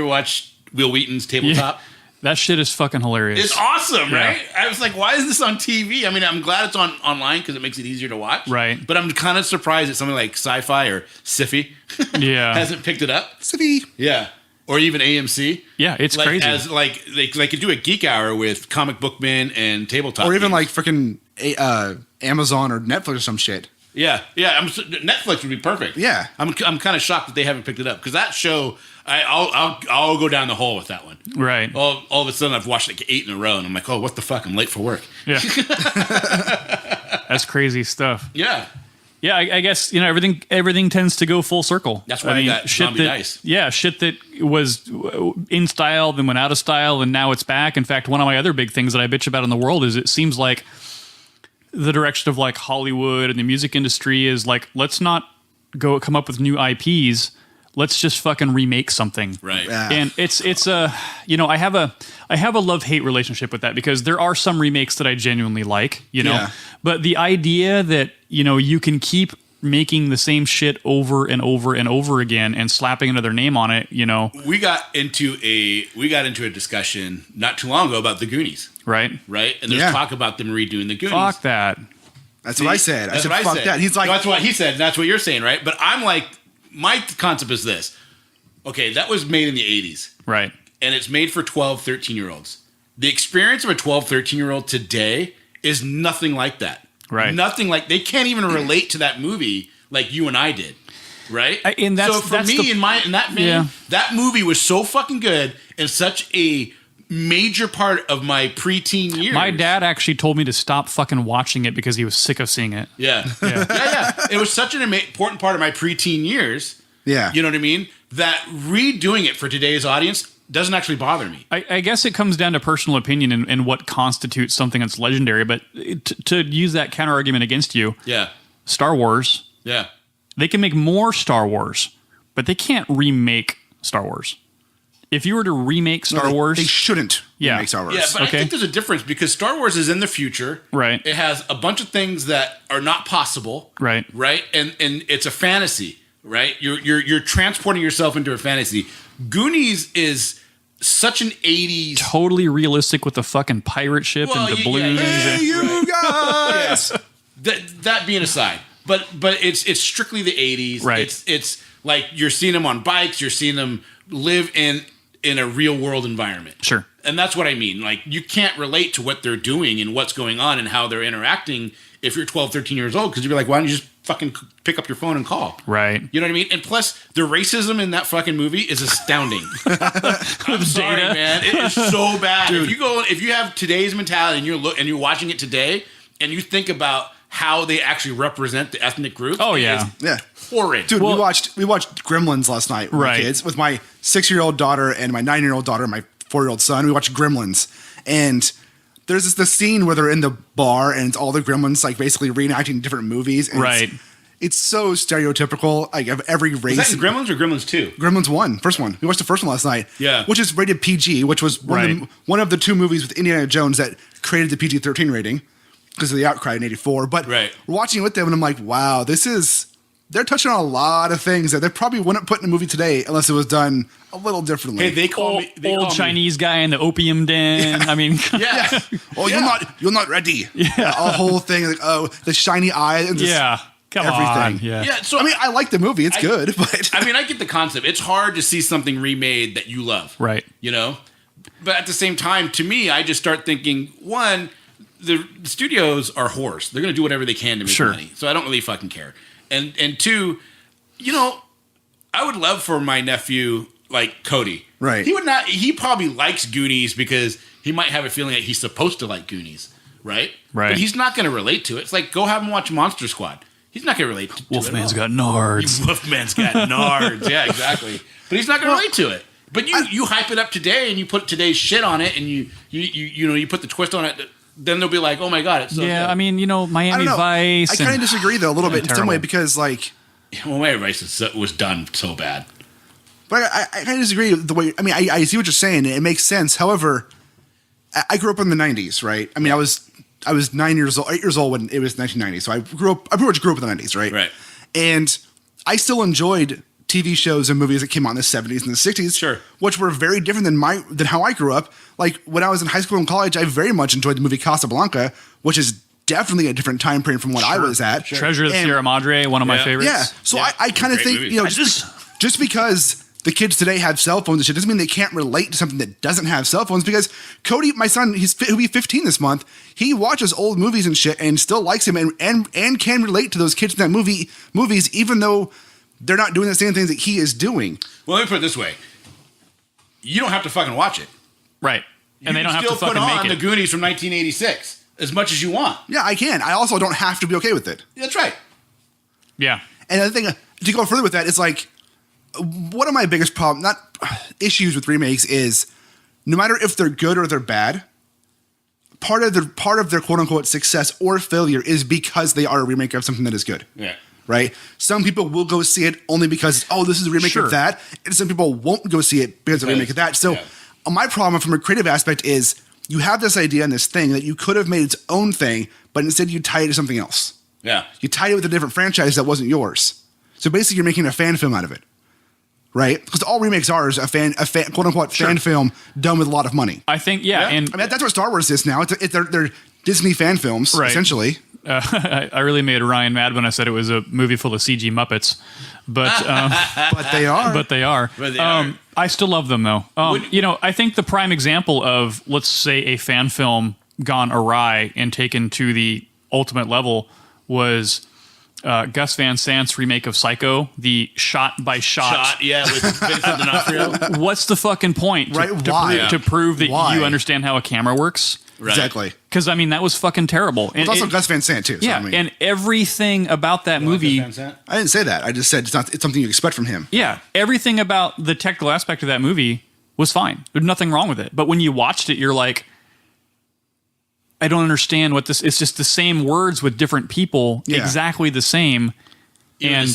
A: watched Will Wheaton's Tabletop?
E: Yeah. That shit is fucking hilarious.
A: It's awesome,
E: Yeah.
A: right? I was like, why is this on TV? I mean, I'm glad it's online because it makes it easier to watch.
E: Right.
A: But I'm kind of surprised that something like Sci-Fi or Sci-Fi
E: Yeah.
A: hasn't picked it up.
D: City.
A: Yeah. Or even AMC.
E: Yeah, it's
A: like,
E: crazy.
A: As like they could do a geek hour with comic book men and tabletop.
D: Or even
A: games.
D: like freaking Amazon or Netflix or some shit.
A: Yeah. Netflix would be perfect.
D: Yeah.
A: I'm kind of shocked that they haven't picked it up because that show I'll go down the hole with that one.
E: Right.
A: All of a sudden I've watched like 8 in a row and I'm like, oh, what the fuck? I'm late for work.
E: Yeah. That's crazy stuff.
A: Yeah.
E: Yeah, I guess everything tends to go full circle.
A: That's why I got Zombie Dice.
E: Yeah, shit that was in style, then went out of style, and now it's back. In fact, one of my other big things that I bitch about in the world is it seems like the direction of like Hollywood and the music industry is like, let's not come up with new IPs. Let's just fucking remake something.
A: Right.
D: Yeah.
E: And it's I have a love-hate relationship with that because there are some remakes that I genuinely like,
D: Yeah.
E: but the idea that, you can keep making the same shit over and over and over again and slapping another name on it,
A: We got into a discussion not too long ago about the Goonies,
E: right?
A: right? And there's
D: Yeah.
A: talk about them redoing the Goonies.
E: Fuck that.
D: That's what I said. I
A: That's
D: said,
A: what
D: fuck that. He's like,
A: No, that's what he said. And that's what you're saying, right? But I'm like, my concept is this. Okay, that was made in the 80s.
E: Right.
A: And it's made for 12, 13-year-olds. The experience of a 12, 13-year-old today is nothing like that.
E: Right.
A: Nothing like, they can't even relate to that movie like you and I did. Right?
E: And that's-
A: so for
E: that's
A: me,
E: the-
A: in that vein,
E: Yeah.
A: that movie was so fucking good and such a major part of my preteen years.
E: My dad actually told me to stop fucking watching it because he was sick of seeing it.
A: Yeah. Yeah. It was such an important part of my preteen years.
D: yeah.
A: You know what I mean? That redoing it for today's audience doesn't actually bother me.
E: I guess it comes down to personal opinion and what constitutes something that's legendary. But to use that counter argument against you,
A: Yeah.
E: Star Wars,
A: Yeah.
E: they can make more Star Wars, but they can't remake Star Wars. If you were to remake Star Wars,
D: They shouldn't
E: Yeah.
D: make Star Wars.
A: Yeah, but
E: Okay.
A: I think there's a difference because Star Wars is in the future.
E: Right.
A: It has a bunch of things that are not possible.
E: Right.
A: Right. And it's a fantasy. Right. You're transporting yourself into a fantasy. Goonies is such an 80s.
E: totally realistic with the fucking pirate ship
A: Well,
E: and the
A: yeah,
E: balloons.
A: yeah,
D: Hey, you guys!
A: That being aside, but it's strictly the 80s.
E: Right.
A: It's like you're seeing them on bikes. You're seeing them live in a real world environment.
E: Sure.
A: And that's what I mean. Like, you can't relate to what they're doing and what's going on and how they're interacting if you're 12, 13 years old, because you'd be like, why don't you just fucking pick up your phone and call?
E: Right.
A: You know what I mean? And plus, the racism in that fucking movie is astounding. I'm sorry,
E: Data.
A: man. It is so bad. If you have today's mentality and you're watching it today and you think about how they actually represent the ethnic groups,
E: Oh,
A: it
E: yeah.
A: is
D: Yeah.
A: horrid.
D: Dude,
E: Well-
D: we watched Gremlins last night with my
E: Right.
D: kids, with my 6-year-old daughter and my 9-year-old daughter and my 4-year-old son. We watched Gremlins. And there's this scene where they're in the bar and it's all the Gremlins like basically reenacting different movies. And
E: Right.
D: It's so stereotypical, like of every race.
A: Is that in Gremlins or Gremlins 2?
D: Gremlins 1, first one. We watched the first one last night.
A: Yeah.
D: Which is rated PG, which was
E: Right.
D: one of the 2 movies with Indiana Jones that created the PG-13 rating because of the outcry in '84. But
A: Right.
D: we're watching it with them and I'm like, wow, this is they're touching on a lot of things that they probably wouldn't put in a movie today unless it was done a little differently.
A: Hey, they call
E: Old,
A: me they call
E: old
A: me-
E: Chinese guy in the opium den. I mean,
A: Yeah.
D: Oh, you're not ready. Yeah, a whole thing like the shiny eye and just
E: yeah. Come
D: everything.
E: on. Yeah.
A: Yeah. So
D: I mean, I like the movie; it's good, but
A: I mean, I get the concept. It's hard to see something remade that you love.
E: Right.
A: You know? But at the same time, to me, I just start thinking, one, the studios are whores. They're going to do whatever they can to make
E: Sure.
A: money. So I don't really fucking care. And two, you know, I would love for my nephew, like Cody.
D: Right.
A: He would not, he probably likes Goonies because he might have a feeling that he's supposed to like Goonies. Right?
E: Right.
A: But he's not going to relate to it. It's like, go have him watch Monster Squad. He's not going to relate to
E: Wolfman's
A: it at all.
E: got nards.
A: Wolfman's got nards. Yeah, exactly. But he's not going to relate to it. But you hype it up today and you put today's shit on it and you put the twist on it. Then they'll be like, oh my god, it's so
E: Yeah,
A: good.
E: I mean, you know,
D: I
E: Miami
D: don't know.
E: Vice.
D: I kind of
E: and-
D: disagree though a little bit in some
E: terrible.
D: way because like,
A: well, Miami Vice was done so bad.
D: but I kind of disagree with the way. I mean, I see what you're saying. It makes sense. However, I grew up in the '90s, right? I mean, I was 8 years old when it was 1990. So I pretty much grew up in the '90s, right?
A: Right.
D: And I still enjoyed TV shows and movies that came out in the 70s and the 60s,
A: Sure.
D: which were very different than how I grew up. Like when I was in high school and college, I very much enjoyed the movie Casablanca, which is definitely a different time frame from what I was at.
E: Treasure of the
D: And-
E: Sierra Madre, one of my
A: Yeah.
E: favorites.
D: Yeah. So
A: Yeah.
D: I kind of
A: Great
D: think,
A: movie.
D: you know,
A: I
D: just because the kids today have cell phones and shit doesn't mean they can't relate to something that doesn't have cell phones. Because Cody, my son, he'll be 15 this month. He watches old movies and shit and still likes him and can relate to those kids in that movies, even though they're not doing the same things that he is doing.
A: Well, let me put it this way: you don't have to fucking watch it.
E: Right. And they
A: You
E: don't
A: can
E: have to
A: still put
E: fucking
A: on
E: make
A: the
E: it.
A: Goonies from 1986 as much as you want.
D: Yeah, I can. I also don't have to be okay with it.
A: That's right.
E: Yeah.
D: And the thing to go further with that is like one of my biggest issues with remakes is no matter if they're good or they're bad, part of their quote unquote success or failure is because they are a remake of something that is good.
A: Yeah.
D: Right? Some people will go see it only because, oh, this is a remake
E: Sure.
D: of that. And some people won't go see it because of a remake of that. So
A: Yeah.
D: my problem from a creative aspect is you have this idea and this thing that you could have made its own thing, but instead you tie it to something else.
A: Yeah.
D: You tied it with a different franchise that wasn't yours. So basically, you're making a fan film out of it, right? Because all remakes are is a quote unquote fan film done with a lot of money.
E: I think, yeah.
A: Yeah.
E: And
D: I mean, that's what Star Wars is now. They're Disney fan films,
E: Right.
D: essentially.
E: I really made Ryan mad when I said it was a movie full of CG Muppets. But
D: But they are.
E: but they are.
A: But they are.
E: I still love them though. You know, I think the prime example of, let's say, a fan film gone awry and taken to the ultimate level was Gus Van Sant's remake of Psycho, the shot by shot.
A: Yeah, with Vincent D'Onofrio.
E: What's the fucking point?
D: Right, why?
E: To prove that
D: Why?
E: you understand how a camera works?
A: Right.
D: Exactly.
E: Because I mean, that was fucking terrible.
D: It's also Gus Van Sant, too. So,
E: yeah,
D: I mean,
E: and everything about that movie.
D: I didn't say that. I just said it's something you expect from him.
E: Yeah, everything about the technical aspect of that movie was fine. There's nothing wrong with it. But when you watched it, you're like, I don't understand what this. It's just the same words with different people,
D: Yeah.
E: exactly the same.
A: Even
E: And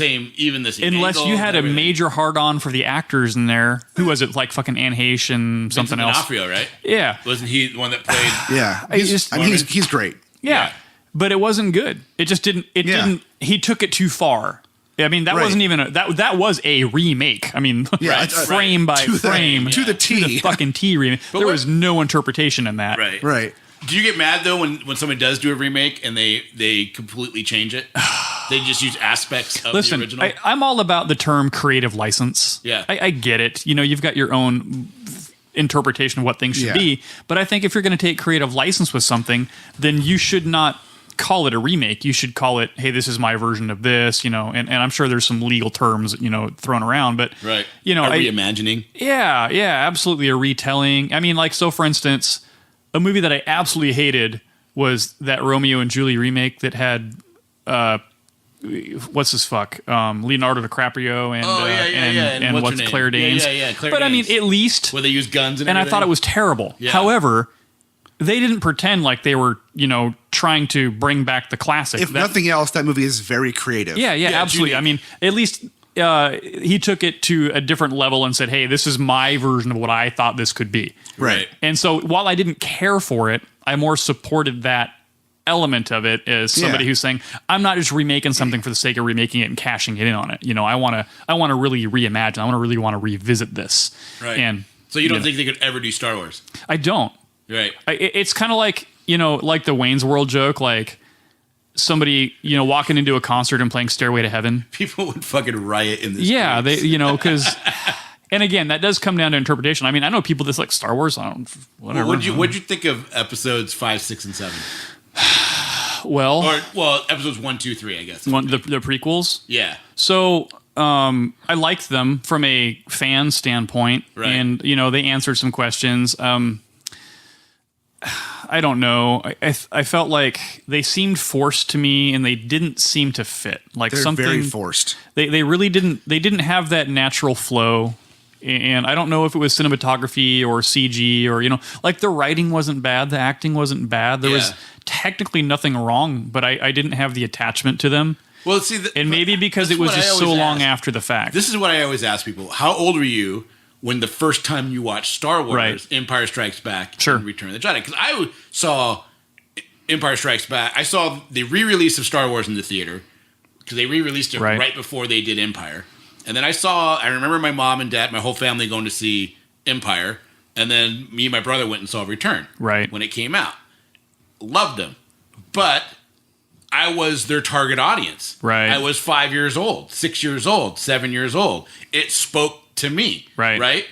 A: the same.
E: unless
A: angle
E: you
A: and
E: had a
A: everything.
E: major hard on for the actors in there, who was it? Like fucking Anne Heche and something
A: Vincent
E: else.
A: D'Onofrio, right?
E: Yeah,
A: Wasn't he the one that played?
D: Yeah.
E: I just-
D: He's great.
E: yeah,
A: Yeah.
E: but it wasn't good. It just didn't. It
D: Yeah.
E: didn't. He took it too far. I mean, that
D: Right.
E: wasn't even that was a remake. I mean,
D: Yeah,
A: Right,
D: it's-
E: frame by
D: to the-
E: frame
D: to the T.
E: the fucking T remake. There
A: what-
E: was no interpretation in that.
A: Right.
D: Right.
A: Do you get mad though when somebody does do a remake and they completely change it? They just use aspects of the
E: Listen,
A: original.
E: I'm all about the term creative license.
A: Yeah.
E: I get it. You know, you've got your own interpretation of what things should
D: Yeah.
E: be. But I think if you're going to take creative license with something, then you should not call it a remake. You should call it, hey, this is my version of this, you know, and I'm sure there's some legal terms, you know, thrown around, but,
A: right.
E: you know,
A: Are reimagining?
E: yeah, absolutely a retelling. I mean, like, so for instance, a movie that I absolutely hated was that Romeo and Julie remake that had, what's his fuck? Leonardo DiCaprio and,
A: Oh, yeah, yeah, yeah.
E: and
A: what's her
E: what's
A: name?
E: Claire Danes.
A: Yeah, Claire
E: but I mean,
A: Danes.
E: at least,
A: Where they use guns and
E: and I
A: everything.
E: thought it was terrible.
A: Yeah.
E: However, they didn't pretend like they were, you know, trying to bring back the classic.
D: If nothing else, that movie is very creative.
E: Yeah,
A: Yeah,
E: absolutely.
A: Judy.
E: I mean, at least he took it to a different level and said, hey, this is my version of what I thought this could be.
A: Right.
E: And so while I didn't care for it, I more supported that element of it is somebody
B: Yeah.
E: who's saying, I'm not just remaking something for the sake of remaking it and cashing it in on it. You know, I want to really reimagine. I really want to revisit this.
A: Right.
E: And
A: So you don't think they could ever do Star Wars?
E: I don't.
A: Right.
E: It's kind of like, you know, like the Wayne's World joke, like somebody, you know, walking into a concert and playing Stairway to Heaven.
A: People would fucking riot in this.
E: Yeah, they, you know, because, and again, that does come down to interpretation. I mean, I know people that's like Star Wars. I don't, whatever.
A: What'd you think of episodes 5, 6, and 7?
E: Well,
A: Episodes 1, 2, 3, I guess.
E: the prequels.
A: Yeah.
E: So I liked them from a fan standpoint,
A: Right.
E: and you know they answered some questions. I don't know. I felt like they seemed forced to me, and they didn't seem to fit. Like
B: They're
E: something
B: very forced.
E: They really didn't. They didn't have that natural flow. And I don't know if it was cinematography or CG or, you know, like the writing wasn't bad. The acting wasn't bad. There was technically nothing wrong, but I didn't have the attachment to them.
A: Well, see,
E: And maybe because
A: that's
E: it was
A: what I
E: just so
A: always
E: long
A: ask.
E: after the fact.
A: This is what I always ask people. How old were you when the first time you watched Star Wars,
E: Right.
A: Empire Strikes Back,
E: Sure.
A: and Return of the Jedi? Because I saw Empire Strikes Back. I saw the re-release of Star Wars in the theater because they re-released it
E: Right.
A: right before they did Empire. And then I remember my mom and dad, my whole family going to see Empire. And then me and my brother went and saw Return.
E: Right.
A: When it came out. Loved them. But I was their target audience.
E: Right.
A: I was 5 years old, 6 years old, 7 years old. It spoke to me.
E: Right.
A: Right.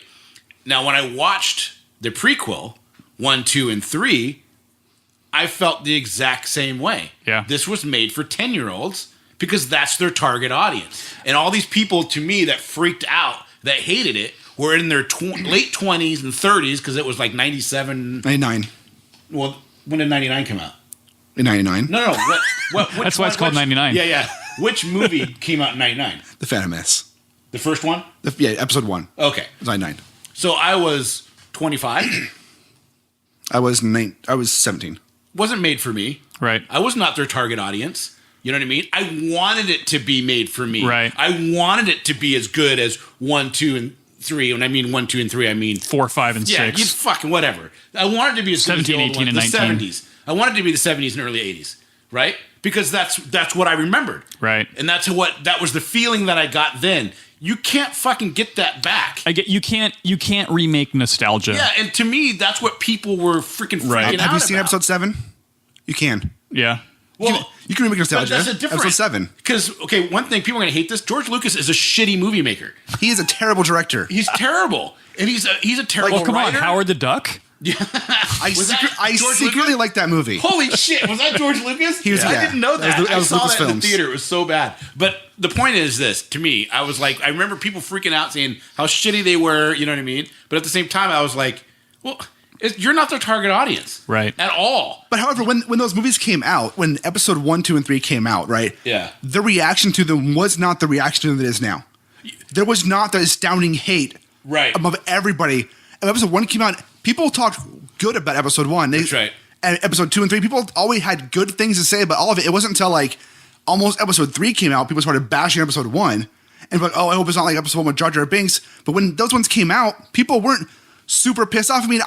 A: Now, when I watched the prequel, 1, 2, and 3, I felt the exact same way.
E: Yeah.
A: This was made for 10-year-olds because that's their target audience. And all these people, to me, that freaked out, that hated it, were in their late 20s and 30s because it was like 97.
B: 99.
A: Well, when did 99 come out?
B: In 99.
A: No. Which
E: That's why it's called 99.
A: Yeah. Which movie came out in 99?
B: The Phantom Menace.
A: The first one?
B: Episode 1.
A: Okay.
B: It was 99.
A: So I was 25.
B: I was 17.
A: Wasn't made for me.
E: Right.
A: I was not their target audience. You know what I mean? I wanted it to be made for me.
E: Right.
A: I wanted it to be as good as 1, 2, and 3. When I mean 1, 2, and 3, I mean
E: 4, 5, and
A: yeah,
E: 6.
A: you fucking whatever. I wanted to be as good as the
E: 17,
A: old
E: 18,
A: ones,
E: and
A: the
E: 19.
A: 70s. I wanted to be the 70s and early 80s, right? Because that's what I remembered.
E: Right.
A: And that was the feeling that I got then. You can't fucking get that back.
E: I get you can't remake nostalgia.
A: Yeah, and to me, that's what people were freaking
E: Right.
A: out
B: Have you seen
A: about.
B: episode 7? You can.
E: Yeah.
A: Well,
B: You can remake
A: but
B: nostalgia.
A: that's a different
B: Episode 7.
A: Because one thing people are going to hate this. George Lucas is a shitty movie maker.
B: He is a terrible director.
A: He's terrible, and he's a terrible
E: Well, come
A: writer.
E: on, Howard the Duck.
B: I
A: Was that George
B: secretly
A: Lucas?
B: like that movie.
A: Holy shit! Was that George Lucas?
B: He was-
A: I
B: yeah.
A: didn't know
B: That
A: that.
B: was
A: I saw
B: Lucasfilms.
A: that in the theater. It was so bad. But the point is this: to me, I was like, I remember people freaking out saying how shitty they were. You know what I mean? But at the same time, I was like, well, you're not their target audience,
E: Right.
A: At all.
B: But however, when those movies came out, when episode 1, 2, and 3 came out, right?
A: Yeah.
B: The reaction to them was not the reaction to them that is now. There was not the astounding hate
A: Right.
B: of everybody. And episode 1 came out, people talked good about episode 1.
A: That's right.
B: And episode 2 and 3, people always had good things to say about all of it. It wasn't until like almost episode 3 came out, people started bashing episode 1. And like, oh, I hope it's not like episode 1 with Jar Jar Binks. But when those ones came out, people weren't super pissed off. I mean,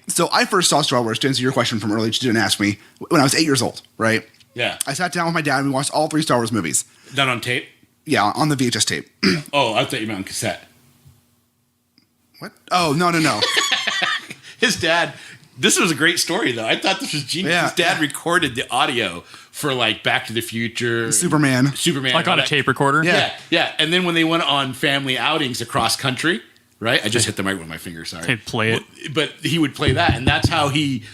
B: so I first saw Star Wars, to answer your question from earlier, which you didn't ask me, when I was 8 years old, right?
A: Yeah.
B: I sat down with my dad and we watched all 3 Star Wars movies.
A: Done on tape.
B: Yeah, on the VHS tape.
A: Oh, I thought you meant on cassette.
B: What? Oh, no.
A: His dad. This was a great story, though. I thought this was genius.
B: Yeah.
A: His dad recorded the audio for like Back to the Future,
B: Superman.
A: and
E: Like on
A: all
E: a
A: that.
E: tape recorder.
A: Yeah. And then when they went on family outings across country, right? I just hit the mic with my finger. Sorry.
E: He'd play it.
A: But he would play that, and that's how he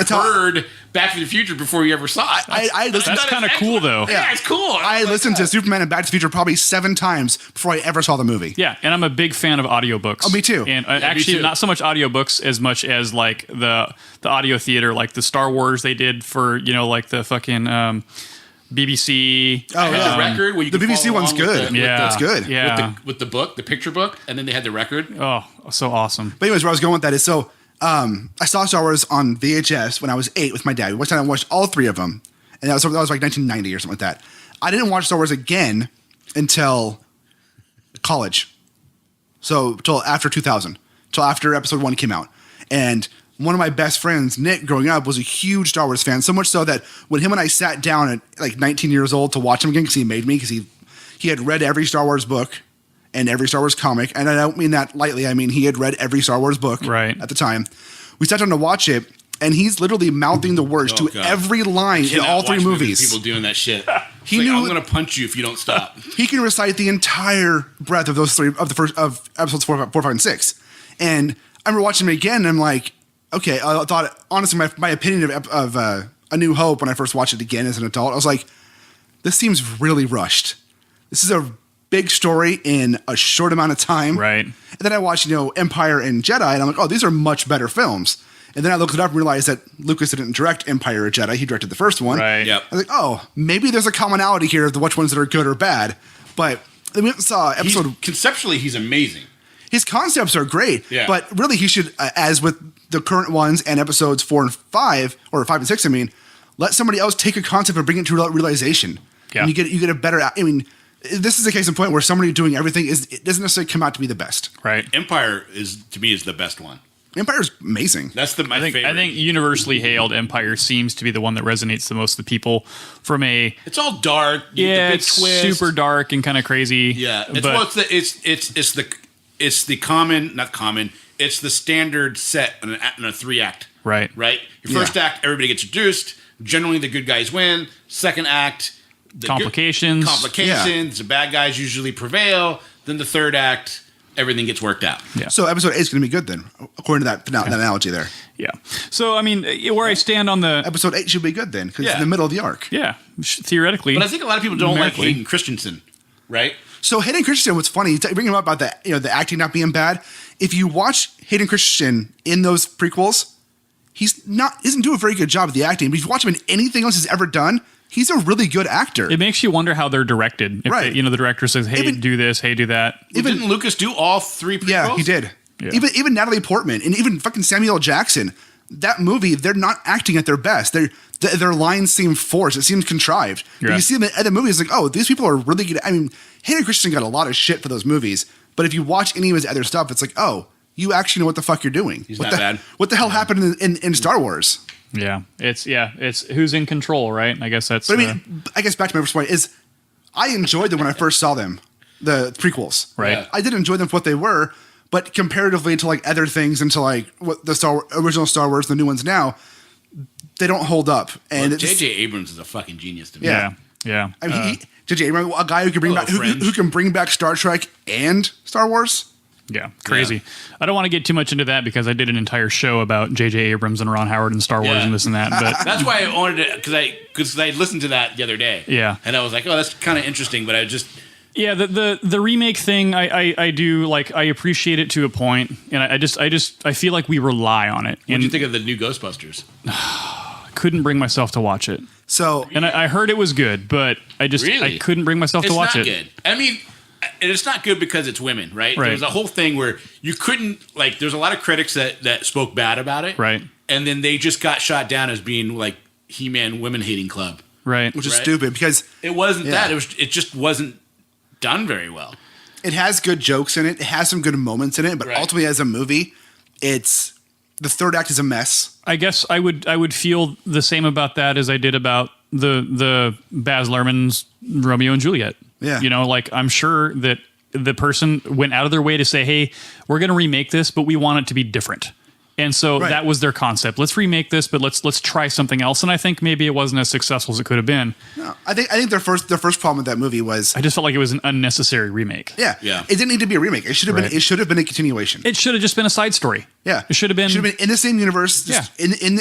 A: heard Back to the Future before he ever saw it.
B: I listened-
E: That's kind of cool, though.
A: Yeah, it's cool.
B: I listened to Superman and Back to the Future probably 7 times before I ever saw the movie.
E: Yeah, and I'm a big fan of audiobooks.
B: Oh, me too.
E: And
A: me
E: actually,
A: too.
E: not so much audiobooks as much as like the audio theater, like the Star Wars they did for, you know, like the fucking BBC.
B: Oh,
A: I had
B: yeah.
A: the record where you
B: The
A: could
B: BBC
A: follow
B: one's
A: along with
B: good.
A: the-
E: Yeah,
B: That's good.
E: Yeah.
A: with the book, the picture book, and then they had the record.
E: Oh, so awesome.
B: But anyways, where I was going with that is, so I saw Star Wars on VHS when I was 8 with my dad. We watched all 3 of them. And that was like 1990 or something like that. I didn't watch Star Wars again until college. So, till after 2000. Till after episode 1 came out. And
D: one of my best friends, Nick, growing up, was a huge Star Wars fan. So much so that when him and I sat down at like 19 years old to watch him again, because he made me, because he had read every Star Wars book and every Star Wars comic. And I don't mean that lightly. I mean, he had read every Star Wars book at the time. We sat down to watch it, and he's literally mouthing the words to every line in all three movies.
A: People doing that shit.
D: He
A: knew,
D: knew
A: I'm going to punch you if you don't stop.
D: He can recite the entire breadth of those three of episodes 4, 5, and 6. And I remember watching them again, and I'm like, okay. I thought honestly, my opinion of A New Hope when I first watched it again as an adult, I was like, this seems really rushed. This is a big story in a short amount of time.
E: Right.
D: And then I watched, Empire and Jedi, and I'm like, oh, these are much better films. And then I looked it up and realized that Lucas didn't direct Empire or Jedi. He directed the first one.
E: Right.
A: Yep.
D: I was like, oh, maybe there's a commonality here of which ones that are good or bad. But then we saw episode...
A: Conceptually, he's amazing.
D: His concepts are great.
A: Yeah.
D: But really, he should, as with the current ones and episodes 4 and 5, or 5 and 6, I mean, let somebody else take a concept and bring it to realization.
E: Yeah.
D: And you get a better... I mean, this is a case in point where somebody doing everything it doesn't necessarily come out to be the best.
E: Right.
A: Empire to me is the best one.
D: Empire's amazing.
A: That's my favorite.
E: I think universally hailed Empire seems to be the one that resonates the most with people from a...
A: It's all dark. The big
E: it's
A: twist.
E: super dark and kind of crazy.
A: Yeah. It's the standard set in a 3-act.
E: Right.
A: Right? Your first act, everybody gets introduced. Generally, the good guys win. Second act...
E: Complications.
A: The bad guys usually prevail. Then the third act... everything gets worked out.
E: Yeah.
D: So episode 8 is going to be good then, according to that analogy there.
E: Yeah. So, I mean, where I stand on the...
D: Episode 8 should be good then, because it's in the middle of the arc.
E: Yeah, theoretically.
A: But I think a lot of people don't like
E: numerically.
A: Hayden Christensen, right?
D: So Hayden Christensen, what's funny, you bring him up about the acting not being bad. If you watch Hayden Christensen in those prequels, isn't doing a very good job of the acting. But if you watch him in anything else he's ever done, he's a really good actor.
E: It makes you wonder how they're directed. If
D: right.
E: the director says, hey, do this, hey, do that.
A: Didn't Lucas do all 3 prequels?
D: Yeah, he did.
E: Yeah.
D: Even Natalie Portman and even fucking Samuel L. Jackson, that movie, they're not acting at their best. Their lines seem forced. It seems contrived. But you see them at the movie, it's like, oh, these people are really good. I mean, Hayden Christensen got a lot of shit for those movies. But if you watch any of his other stuff, it's like, oh, you actually know what the fuck you're doing.
A: He's not bad.
D: What the hell happened in Star Wars?
E: Yeah, it's who's in control, right? I guess that's.
D: But I mean, I guess back to my first point is, I enjoyed them when I first saw them, the prequels.
E: Right.
A: Yeah.
D: I did enjoy them for what they were, but comparatively to like other things and to like what the original Star Wars, the new ones now, they don't hold up. And
A: J.J. Abrams is a fucking genius to me.
E: Yeah.
D: I mean, J.J. Abrams, a guy who can bring back who can bring back Star Trek and Star Wars.
E: Yeah, crazy.
A: Yeah.
E: I don't want to get too much into that because I did an entire show about J.J. Abrams and Ron Howard and Star Wars and this and that. But
A: that's why I wanted to, because I listened to that the other day.
E: Yeah,
A: and I was like, oh, that's kind of interesting. But I just
E: the remake thing, I do like. I appreciate it to a point, and I feel like we rely on it.
A: What do you think of the new Ghostbusters?
E: Couldn't bring myself to watch it.
D: So,
E: and I heard it was good, but I couldn't bring myself to watch it.
A: It's not good. I mean. And it's not good because it's women, right?
E: Right.
A: There's a whole thing where you couldn't, like, there's a lot of critics that spoke bad about it.
E: Right.
A: And then they just got shot down as being, like, He-Man women hating club.
E: Right.
D: which is stupid because
A: it wasn't that. It just wasn't done very well.
D: It has good jokes in it. It has some good moments in it. But ultimately, as a movie, the third act is a mess.
E: I guess I would feel the same about that as I did about the Baz Luhrmann's Romeo and Juliet.
D: Yeah.
E: Like I'm sure that the person went out of their way to say, hey, we're going to remake this, but we want it to be different. And so that was their concept. Let's remake this, but let's try something else. And I think maybe it wasn't as successful as it could have been.
D: No, I think their first problem with that movie was
E: I just felt like it was an unnecessary remake.
D: Yeah. It didn't need to be a remake. It should have been. It should have been a continuation.
E: It should have just been a side story.
D: Yeah,
E: it should have been
D: in the same universe. Just in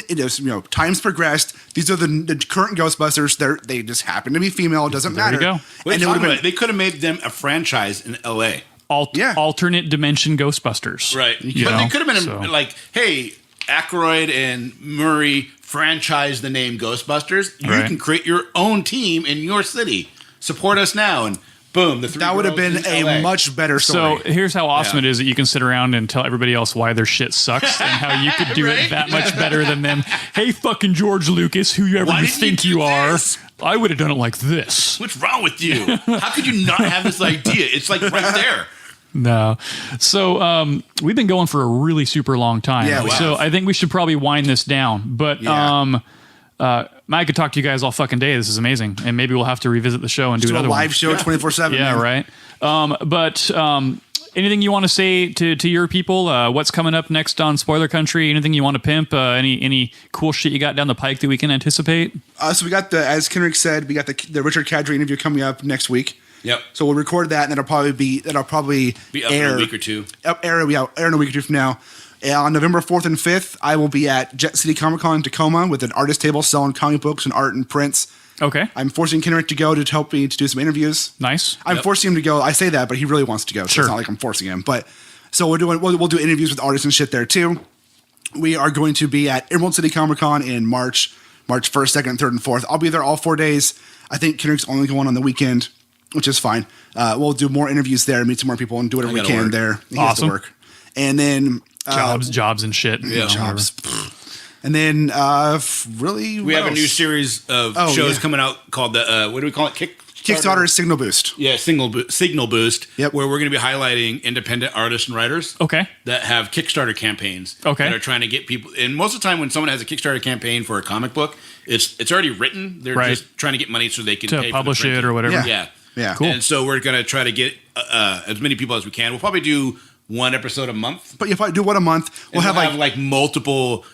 D: times progressed. These are the current Ghostbusters. They just happen to be female. It doesn't matter.
E: There you go.
A: And they could have made them a franchise in L.A.
E: Alternate dimension Ghostbusters.
A: Right. But they could have been like, hey, Aykroyd and Murray franchise the name Ghostbusters. You can create your own team in your city. Support us now. And boom,
D: that would have been a much better story.
E: So here's how awesome it is that you can sit around and tell everybody else why their shit sucks and how you could do it that much better than them. Hey, fucking George Lucas, whoever you think you are, I would have done it like this.
A: What's wrong with you? How could you not have this idea? It's like right there.
E: No. So we've been going for a really super long time.
D: Yeah, we
E: so
D: have.
E: I think we should probably wind this down. But
D: Yeah.
E: I could talk to you guys all fucking day. This is amazing. And maybe we'll have to revisit the show and do
D: Do a
E: another
D: live
E: one.
D: show 24/7.
E: Yeah,
D: man.
E: right. But anything you want to say to your people? What's coming up next on Spoiler Country? Anything you want to pimp? Any cool shit you got down the pike that we can anticipate?
D: So we got as Kenric said, we got the Richard Cadre interview coming up next week.
F: Yep.
D: So we'll record that, and that'll probably
F: Be up
D: air
F: in a week or two.
D: Air in a week or two from now. On November 4th and 5th, I will be at Jet City Comic Con in Tacoma with an artist table selling comic books and art and prints.
E: Okay.
D: I'm forcing Kenric to go to help me to do some interviews.
E: Nice.
D: I'm forcing him to go. I say that, but he really wants to go. So
E: Sure.
D: It's not like I'm forcing him. But so we'll do interviews with artists and shit there too. We are going to be at Emerald City Comic Con in March 1st, 2nd, 3rd, and 4th. I'll be there all 4 days. I think Kenric's only going on the weekend, which is fine. We'll do more interviews there, meet some more people, and do whatever we
F: gotta
D: can
F: work.
D: there. He has to
E: Awesome.
D: work. And then
E: Jobs and shit.
F: Yeah.
D: jobs. And then really,
F: We
D: what
F: have a new
D: else?
F: series of
D: Oh,
F: shows
D: yeah.
F: coming out called the what do we call it?
D: Kickstarter Signal Boost.
F: Yeah, Signal Boost.
D: Yep.
F: Where we're going to be highlighting independent artists and writers.
E: Okay.
F: That have Kickstarter campaigns.
E: Okay.
F: That are trying to get people. And most of the time, when someone has a Kickstarter campaign for a comic book, it's already written. They're
E: Right.
F: just trying to get money so they can
E: To
F: pay
E: publish
F: for the
E: it
F: printing.
E: or whatever.
D: Yeah.
F: Yeah.
D: Yeah.
E: Cool.
F: And so we're going to try to get as many people as we can. We'll probably do one episode a month.
D: But if I do one a month, we'll
F: And
D: have like
F: multiple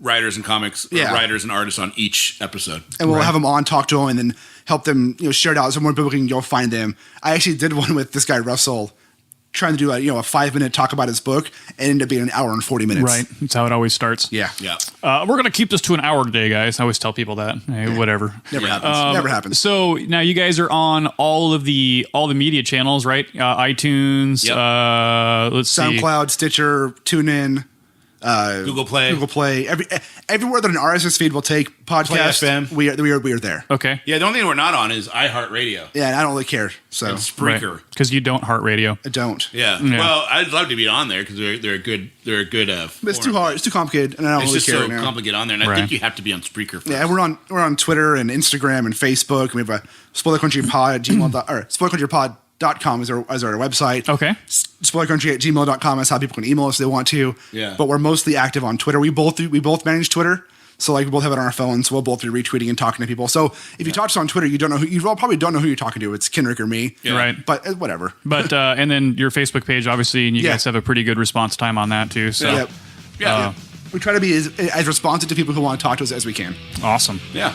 F: writers and comics,
D: Yeah.
F: writers and artists on each episode.
D: and we'll have them on, talk to them, and then help them, share it out so more people can go find them. I actually did one with this guy Russell, trying to do a 5-minute talk about his book, and ended up being an hour and 40 minutes.
E: Right. That's how it always starts.
D: Yeah.
F: Yeah.
E: We're going to keep this to an hour today, guys. I always tell people that. Hey, whatever.
D: Never
F: Yeah.
D: happens. Never happens.
E: So now you guys are on all the media channels, right? iTunes,
F: Yep.
E: let's see.
D: SoundCloud, Stitcher, TuneIn,
F: Google Play.
D: everywhere that an RSS feed will take podcasts,
F: FM.
D: we are there.
E: Okay.
F: Yeah, the only thing we're not on is iHeartRadio
D: Yeah, and I don't really care, so
F: and Spreaker.
E: Because you don't heart radio.
D: I don't.
F: Yeah.
E: Yeah.
F: Well, I'd love to be on there because they're a good.
D: But it's too
F: forum.
D: hard. It's too complicated, and I don't
F: It's
D: really
F: just
D: care
F: so
D: right now.
F: complicated on there, and I
E: Right.
F: think you have to be on Spreaker first.
D: Yeah, we're on Twitter and Instagram and Facebook. We have a Spoiler Country Pod at spoilercountrypod.com is our website.
E: Okay.
D: Spoilercountry@gmail.com is how people can email us if they want to.
F: Yeah.
D: But we're mostly active on Twitter. We both manage Twitter. So we both have it on our phones. So we'll both be retweeting and talking to people. So if you talk to us on Twitter, you probably don't know who you're talking to. It's Kenric or me.
F: Yeah.
E: Right.
D: But whatever.
E: But and then your Facebook page, obviously, and you
D: Yeah.
E: guys have a pretty good response time on that too. So
D: Yep.
F: Yeah.
D: We try to be as responsive to people who want to talk to us as we can.
E: awesome.
F: Yeah.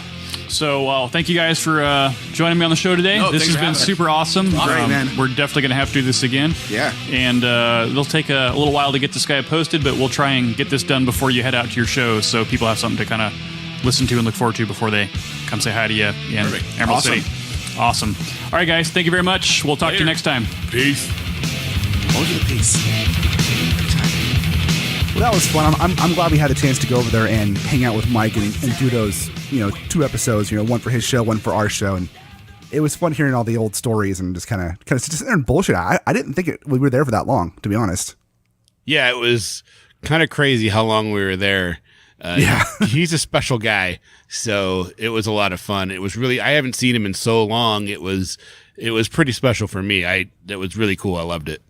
E: So thank you guys for joining me on the show today.
F: No,
E: this
F: thanks
E: has
F: for
E: been
F: having us.
E: super awesome.
D: Great, man.
E: We're definitely going to have to do this again.
D: Yeah.
E: And it'll take a little while to get this guy posted, but we'll try and get this done before you head out to your show so people have something to kind of listen to and look forward to before they come say hi to you in
F: Perfect.
E: Emerald
D: Awesome.
E: City. Awesome. All right, guys. Thank you very much. We'll talk to you
F: Later.
E: next time.
F: Peace.
D: Peace.
B: Well, that was fun. I'm glad we had a chance to go over there and hang out with Mike and do those, 2 episodes, one for his show, one for our show. And it was fun hearing all the old stories and just kind of sit there and bullshit. I didn't think we were there for that long, to be honest.
A: Yeah, it was kind of crazy how long we were there.
B: Yeah.
A: He's a special guy, so it was a lot of fun. It was really, I haven't seen him in so long. It was pretty special for me. That was really cool. I loved it.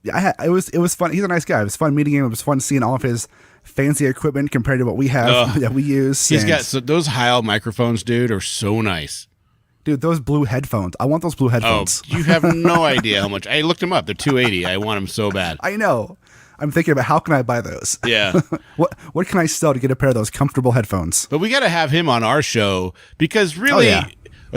B: Yeah, it was fun. He's a nice guy. It was fun meeting him. It was fun seeing all of his fancy equipment compared to what we have that we use.
A: He's
B: And,
A: got those Heil microphones, dude, are so nice.
B: dude, those blue headphones. I want those blue
A: Oh,
B: headphones.
A: you have no idea how much. I looked them up. They're $280. I want them so bad.
B: I know. I'm thinking about how can I buy those?
A: Yeah.
B: What can I sell to get a pair of those comfortable headphones?
A: But we got to have him on our show because really,
B: yeah.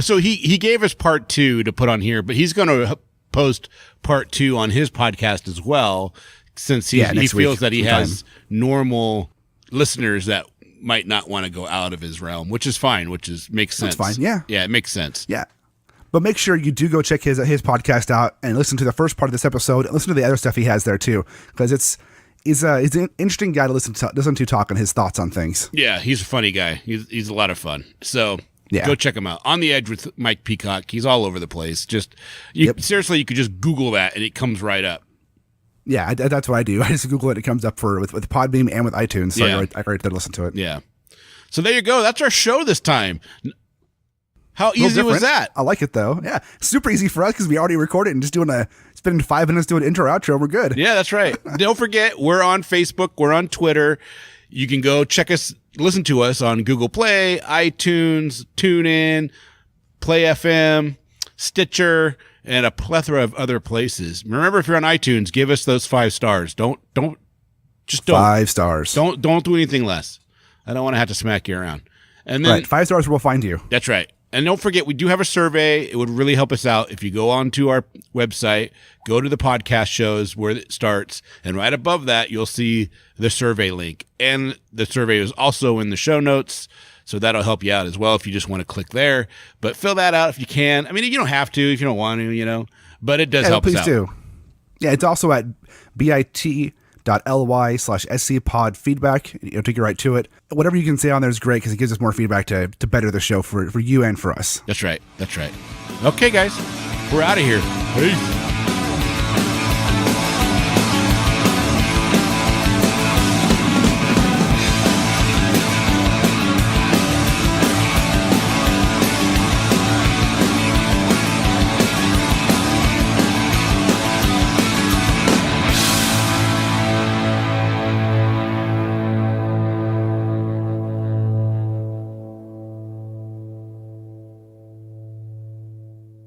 A: So he gave us part 2 to put on here, but he's going to post part 2 on his podcast as well, since he
B: next week
A: feels that he
B: sometime.
A: has normal listeners that might not want to go out of his realm, which is fine, makes sense.
B: That's fine, yeah.
A: Yeah, it makes sense.
B: Yeah. But make sure you do go check his podcast out and listen to the first part of this episode and listen to the other stuff he has there too, because he's an interesting guy to listen to talk on his thoughts on things.
A: Yeah, he's a funny guy. He's a lot of fun. So
B: Yeah.
A: go check him out. On the Edge with Mike Peacock. He's all over the place. Seriously, you could just Google that and it comes right up.
B: Yeah, that's what I do. I just Google it. It comes up with Podbeam and with iTunes. So
A: Yeah.
B: I go right there to listen to it.
A: Yeah. So there you go. That's our show this time. How
B: A little
A: easy was
B: different.
A: that?
B: I like it though. Yeah, super easy for us because we already recorded and just doing a spend 5 minutes doing intro outro. We're good.
A: Yeah, that's right. Don't forget, we're on Facebook. We're on Twitter. You can go check us, listen to us on Google Play, iTunes, TuneIn, Play FM, Stitcher, and a plethora of other places. Remember, if you're on iTunes, give us those 5 stars. Don't
B: 5 stars.
A: Don't do anything less. I don't want to have to smack you around. And then
B: Right, 5 stars will find you.
A: that's right. And don't forget, we do have a survey. It would really help us out if you go onto our website, go to the podcast shows where it starts, and right above that, you'll see the survey link. And the survey is also in the show notes, so that'll help you out as well if you just want to click there. But fill that out if you can. I mean, you don't have to if you don't want to, but it does help us
B: Please
A: out.
B: do. Yeah, it's also at bit.ly/scpodfeedback. It'll take you right to it. Whatever you can say on there is great because it gives us more feedback to better the show for you and for us.
A: That's right. Okay, guys, we're out of here. Peace.